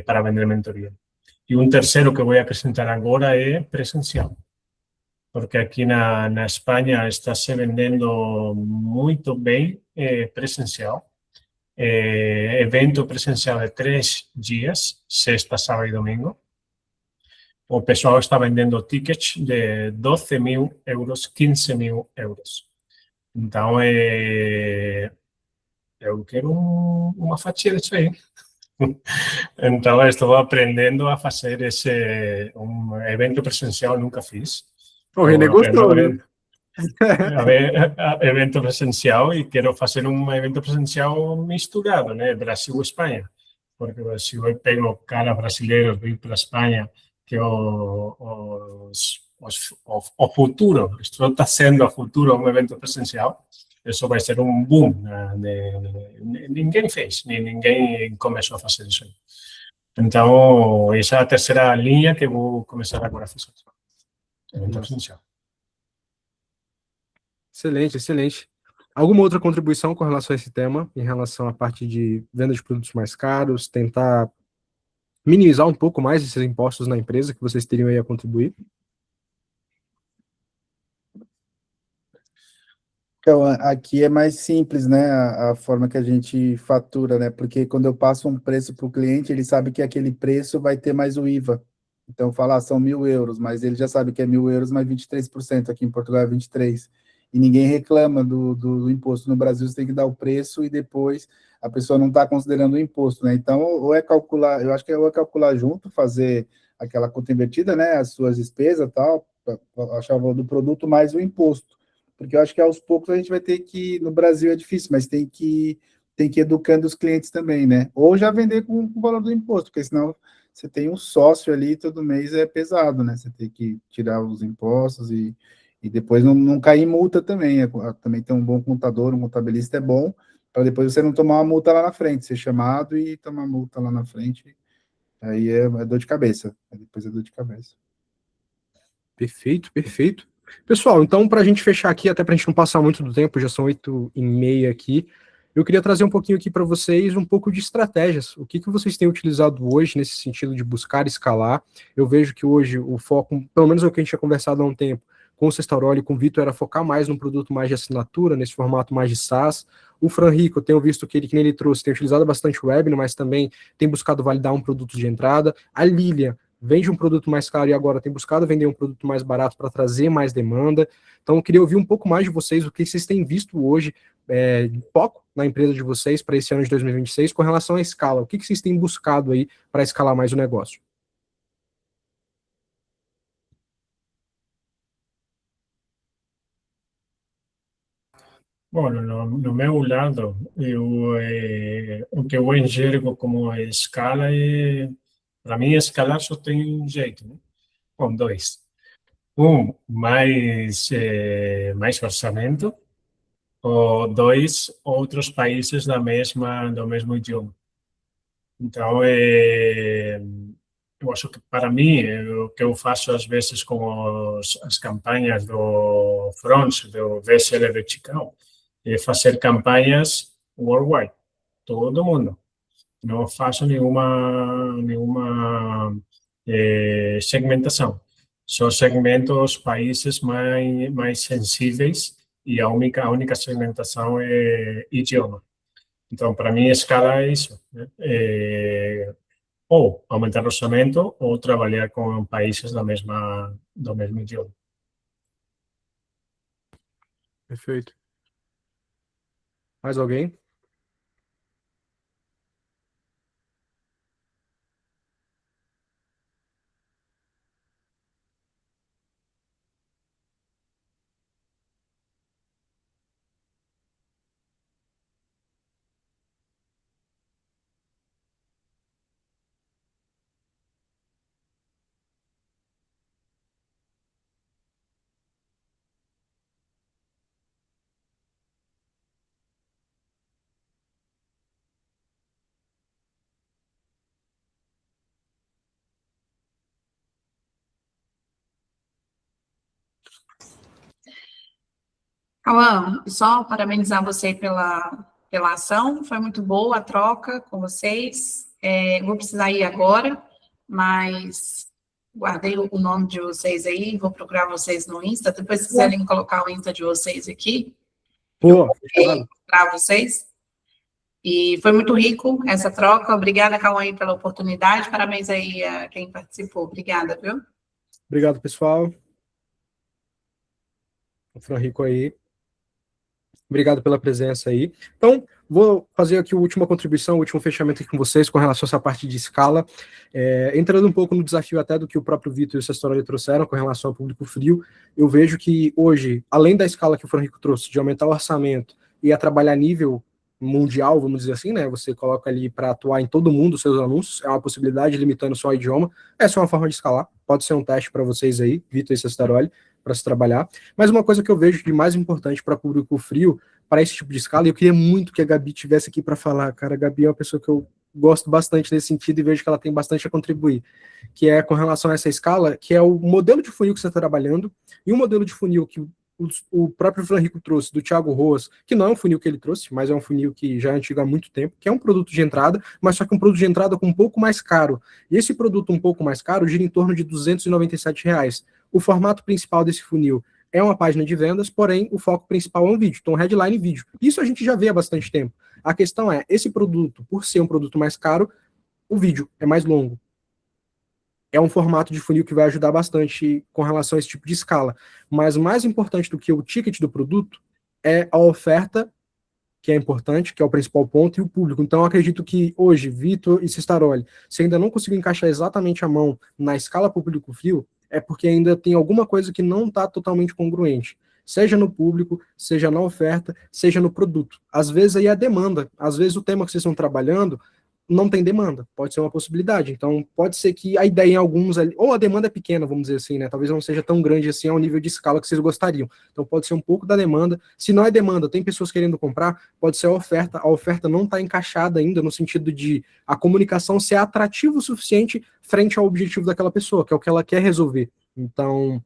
para vender mentoria. E um terceiro que eu vou apresentar agora é presencial. Porque aqui na Espanha está se vendendo muito bem presencial. Evento presencial de 3 dias, sexta, sábado e domingo. O pessoal está vendendo tickets de 12.000 euros, 15.000 euros. Então, eu quero uma fatia disso aí. Então, estou aprendendo a fazer um evento presencial, nunca fiz. O René gostou, né? Evento presencial, e quero fazer um evento presencial misturado, né? Brasil e Espanha. Porque se eu pego cara brasileiros, vir para a Espanha, que o futuro, está sendo o futuro um evento presencial, isso vai ser um boom. Ninguém fez, ninguém começou a fazer isso. Então, essa é a terceira linha que eu vou começar agora a fazer. Evento presencial. Excelente, excelente. Alguma outra contribuição com relação a esse tema, em relação à parte de venda de produtos mais caros, tentar minimizar um pouco mais esses impostos na empresa que vocês teriam aí a contribuir? Então, aqui é mais simples, né, a forma que a gente fatura, né, porque quando eu passo um preço para o cliente, ele sabe que aquele preço vai ter mais o IVA. Então, falar são 1.000 euros, mas ele já sabe que é 1.000 euros mais 23%, aqui em Portugal é 23%. E ninguém reclama do imposto. No Brasil, você tem que dar o preço e depois a pessoa não está considerando o imposto, né? Então, ou é calcular, eu acho que é calcular junto, fazer aquela conta invertida, né, as suas despesas e tal, achar o valor do produto mais o imposto. Porque eu acho que aos poucos a gente vai ter que, no Brasil é difícil, mas tem que ir educando os clientes também, né? Ou já vender com o valor do imposto, porque senão você tem um sócio ali, todo mês é pesado, né? Você tem que tirar os impostos e depois não cair em multa também. Também ter um bom contador, um contabilista é bom, para depois você não tomar uma multa lá na frente, ser chamado e tomar multa lá na frente. Aí é dor de cabeça. Depois é dor de cabeça. Perfeito, perfeito. Pessoal, então, para a gente fechar aqui, até para a gente não passar muito do tempo, já são 8h30 aqui, eu queria trazer um pouquinho aqui para vocês um pouco de estratégias. O que vocês têm utilizado hoje nesse sentido de buscar escalar? Eu vejo que hoje o foco, pelo menos é o que a gente tinha conversado há um tempo, com o Sestauroli e com o Vitor, era focar mais num produto mais de assinatura, nesse formato mais de SaaS. O Fran Rico, eu tenho visto que ele, trouxe, tem utilizado bastante o webinar, mas também tem buscado validar um produto de entrada. A Lilian vende um produto mais caro e agora tem buscado vender um produto mais barato para trazer mais demanda. Então, eu queria ouvir um pouco mais de vocês, o que vocês têm visto hoje, de foco na empresa de vocês para esse ano de 2026, com relação à escala. O que vocês têm buscado aí para escalar mais o negócio? Bom, no meu lado, o que eu enxergo como escala para mim, escalar só tem um jeito, né? Com dois. Mais orçamento, ou dois, outros países do mesmo idioma. Então, eu acho que para mim, o que eu faço às vezes com as campanhas do Front, do VSL vertical, é fazer campanhas worldwide, todo mundo. Não faço nenhuma segmentação. Só segmento os países mais sensíveis e a única segmentação é idioma. Então, para mim, escala é isso, né? Ou aumentar o orçamento ou trabalhar com países do mesmo idioma. Perfeito. Mais alguém? Cauã, só parabenizar você pela ação, foi muito boa a troca com vocês. Vou precisar ir agora, mas guardei o nome de vocês aí, vou procurar vocês no Insta, depois se quiserem colocar o Insta de vocês aqui, Pô, para vocês. E foi muito rico essa troca, obrigada, Cauã, aí, pela oportunidade, parabéns aí a quem participou, obrigada, viu? obrigado, pessoal. O Fran Rico aí. Obrigado pela presença aí. Então, vou fazer aqui a última contribuição, o último fechamento aqui com vocês com relação a essa parte de escala. Entrando um pouco no desafio até do que o próprio Vitor e o Sestorelli trouxeram com relação ao público frio, eu vejo que hoje, além da escala que o Fran Rico trouxe, de aumentar o orçamento e a trabalhar a nível mundial, vamos dizer assim, né? Você coloca ali para atuar em todo mundo os seus anúncios, é uma possibilidade limitando só o idioma. Essa é uma forma de escalar, pode ser um teste para vocês aí, Vitor e Sestorelli, para se trabalhar. Mas uma coisa que eu vejo de mais importante para público frio, para esse tipo de escala, e eu queria muito que a Gabi tivesse aqui para falar, cara, a Gabi é uma pessoa que eu gosto bastante nesse sentido e vejo que ela tem bastante a contribuir, que é com relação a essa escala, que é o modelo de funil que você está trabalhando, e um modelo de funil que o próprio Fran Rico trouxe, do Thiago Roas, que não é um funil que ele trouxe, mas é um funil que já é antigo há muito tempo, que é um produto de entrada, mas só que um produto de entrada com um pouco mais caro. E esse produto um pouco mais caro gira em torno de R$297. O formato principal desse funil é uma página de vendas, porém o foco principal é um vídeo, então headline e vídeo. Isso a gente já vê há bastante tempo. A questão é, esse produto, por ser um produto mais caro, o vídeo é mais longo. É um formato de funil que vai ajudar bastante com relação a esse tipo de escala. Mas mais importante do que o ticket do produto é a oferta, que é importante, que é o principal ponto, e o público. Então, eu acredito que hoje, Vitor e Sestaroli, se ainda não conseguiu encaixar exatamente a mão na escala para o público frio, é porque ainda tem alguma coisa que não está totalmente congruente. Seja no público, seja na oferta, seja no produto. Às vezes aí é a demanda. Às vezes o tema que vocês estão trabalhando não tem demanda, pode ser uma possibilidade. Então, pode ser que a ideia em alguns, ou a demanda é pequena, vamos dizer assim, né? Talvez não seja tão grande assim ao nível de escala que vocês gostariam. Então, pode ser um pouco da demanda. Se não é demanda, tem pessoas querendo comprar, pode ser a oferta não está encaixada ainda no sentido de a comunicação ser atrativa o suficiente frente ao objetivo daquela pessoa, que é o que ela quer resolver. Então,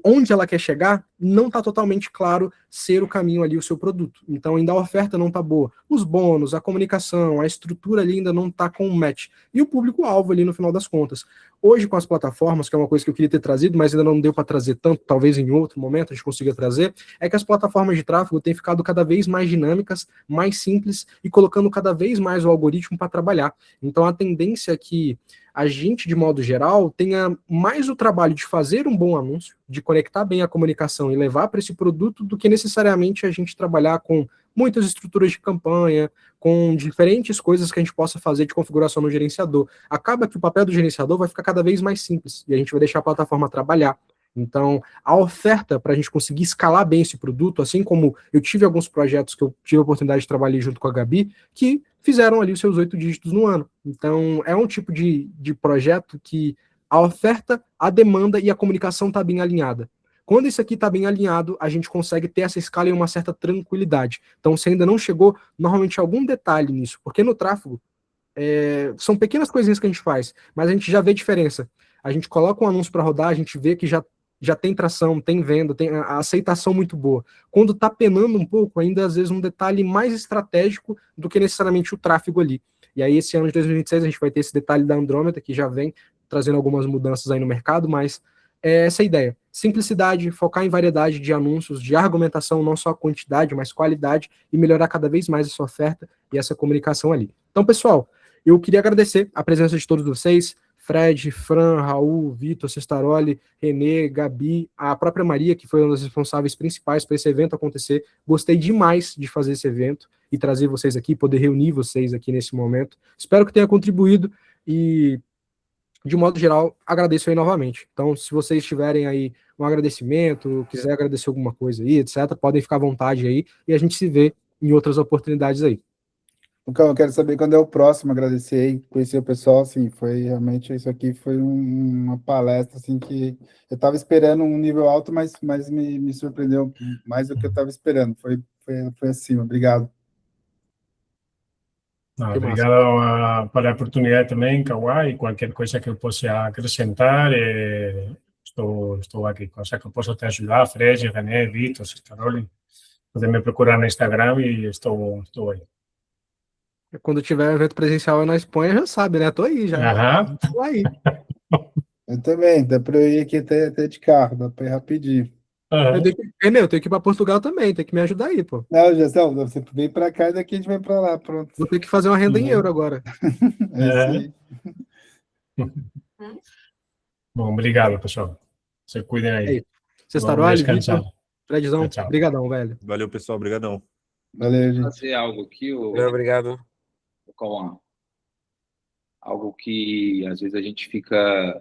onde ela quer chegar, não está totalmente claro ser o caminho ali, o seu produto. Então, ainda a oferta não está boa. Os bônus, a comunicação, a estrutura ali ainda não está com um match. E o público-alvo ali no final das contas. Hoje, com as plataformas, que é uma coisa que eu queria ter trazido, mas ainda não deu para trazer tanto, talvez em outro momento a gente consiga trazer, é que as plataformas de tráfego têm ficado cada vez mais dinâmicas, mais simples e colocando cada vez mais o algoritmo para trabalhar. Então, a tendência é que a gente, de modo geral, tenha mais o trabalho de fazer um bom anúncio, de conectar bem a comunicação e levar para esse produto, do que necessariamente a gente trabalhar com muitas estruturas de campanha, com diferentes coisas que a gente possa fazer de configuração no gerenciador. Acaba que o papel do gerenciador vai ficar cada vez mais simples, e a gente vai deixar a plataforma trabalhar. Então, a oferta para a gente conseguir escalar bem esse produto, assim como eu tive alguns projetos que eu tive a oportunidade de trabalhar junto com a Gabi, que fizeram ali os seus 8 dígitos no ano. Então, é um tipo de projeto que a oferta, a demanda e a comunicação está bem alinhada. Quando isso aqui está bem alinhado, a gente consegue ter essa escala em uma certa tranquilidade. Então, se ainda não chegou, normalmente algum detalhe nisso, porque no tráfego, são pequenas coisinhas que a gente faz, mas a gente já vê diferença. A gente coloca um anúncio para rodar, a gente vê que já tem tração, tem venda, tem a aceitação muito boa. Quando está penando um pouco, ainda às vezes um detalhe mais estratégico do que necessariamente o tráfego ali. E aí esse ano de 2026 a gente vai ter esse detalhe da Andrômeda, que já vem trazendo algumas mudanças aí no mercado, mas é essa a ideia. simplicidade, focar em variedade de anúncios, de argumentação, não só quantidade, mas qualidade, e melhorar cada vez mais essa oferta e essa comunicação ali. Então, pessoal, eu queria agradecer a presença de todos vocês, Fred, Fran, Raul, Vitor, Cestaroli, Renê, Gabi, a própria Maria, que foi uma das responsáveis principais para esse evento acontecer. Gostei demais de fazer esse evento e trazer vocês aqui, poder reunir vocês aqui nesse momento. Espero que tenha contribuído e, de modo geral, agradeço aí novamente. Então, se vocês tiverem aí um agradecimento, quiser agradecer alguma coisa aí, etc., podem ficar à vontade aí e a gente se vê em outras oportunidades aí. Então, eu quero saber quando é o próximo, agradecer aí, conhecer o pessoal, assim, foi realmente, isso aqui foi uma palestra, assim, que eu estava esperando um nível alto, mas me surpreendeu mais do que eu estava esperando, foi acima, obrigado. Não, obrigado pela oportunidade também, Kawhi, e qualquer coisa que eu possa acrescentar, estou aqui, coisa que eu possa te ajudar, Fred, René, Vitor, Carolina, podem me procurar no Instagram e estou aí. Quando tiver um evento presencial na Espanha, já sabe, né? Tô aí já. Tô aí. Eu também, dá para eu ir aqui até de carro, dá para ir rapidinho. Eu tenho que ir para Portugal também, tem que me ajudar aí, pô. Não, Gestão, você vem para cá e daqui a gente vai para lá, pronto. Vou ter que fazer uma renda em euro agora. Isso aí. Bom, obrigado, pessoal. Se cuidem aí. Cestaroli, Vitor, Fredzão, brigadão, velho. Valeu, pessoal, brigadão. Valeu, gente. Fazer algo aqui, obrigado. Algo que às vezes a gente fica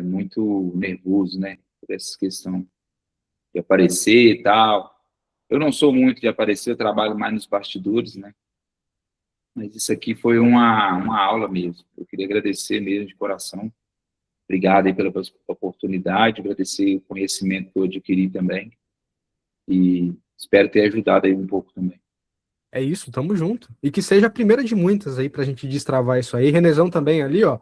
muito nervoso, né, por essa questão de aparecer e tal. Eu não sou muito de aparecer, eu trabalho mais nos bastidores, né? Mas isso aqui foi uma aula mesmo. Eu queria agradecer mesmo de coração. Obrigado aí pela oportunidade, agradecer o conhecimento que eu adquiri também. E espero ter ajudado aí um pouco também. É isso, tamo junto. E que seja a primeira de muitas aí pra gente destravar isso aí. Renezão também ali, ó.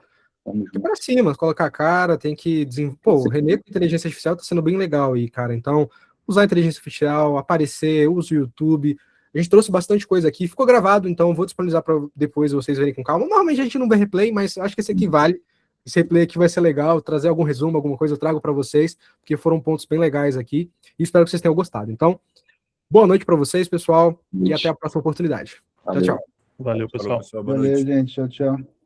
E pra cima, colocar a cara, tem que Pô, o Renê com inteligência artificial tá sendo bem legal aí, cara. Então, usar a inteligência artificial, aparecer, usa o YouTube. A gente trouxe bastante coisa aqui, ficou gravado, então vou disponibilizar para depois vocês verem com calma. Normalmente a gente não vê replay, mas acho que esse aqui vale. Esse replay aqui vai ser legal, trazer algum resumo, alguma coisa eu trago para vocês, porque foram pontos bem legais aqui. E espero que vocês tenham gostado. Então, boa noite para vocês, pessoal, e até a próxima oportunidade. Tchau, tchau. Valeu, pessoal. Valeu, gente. Tchau, tchau.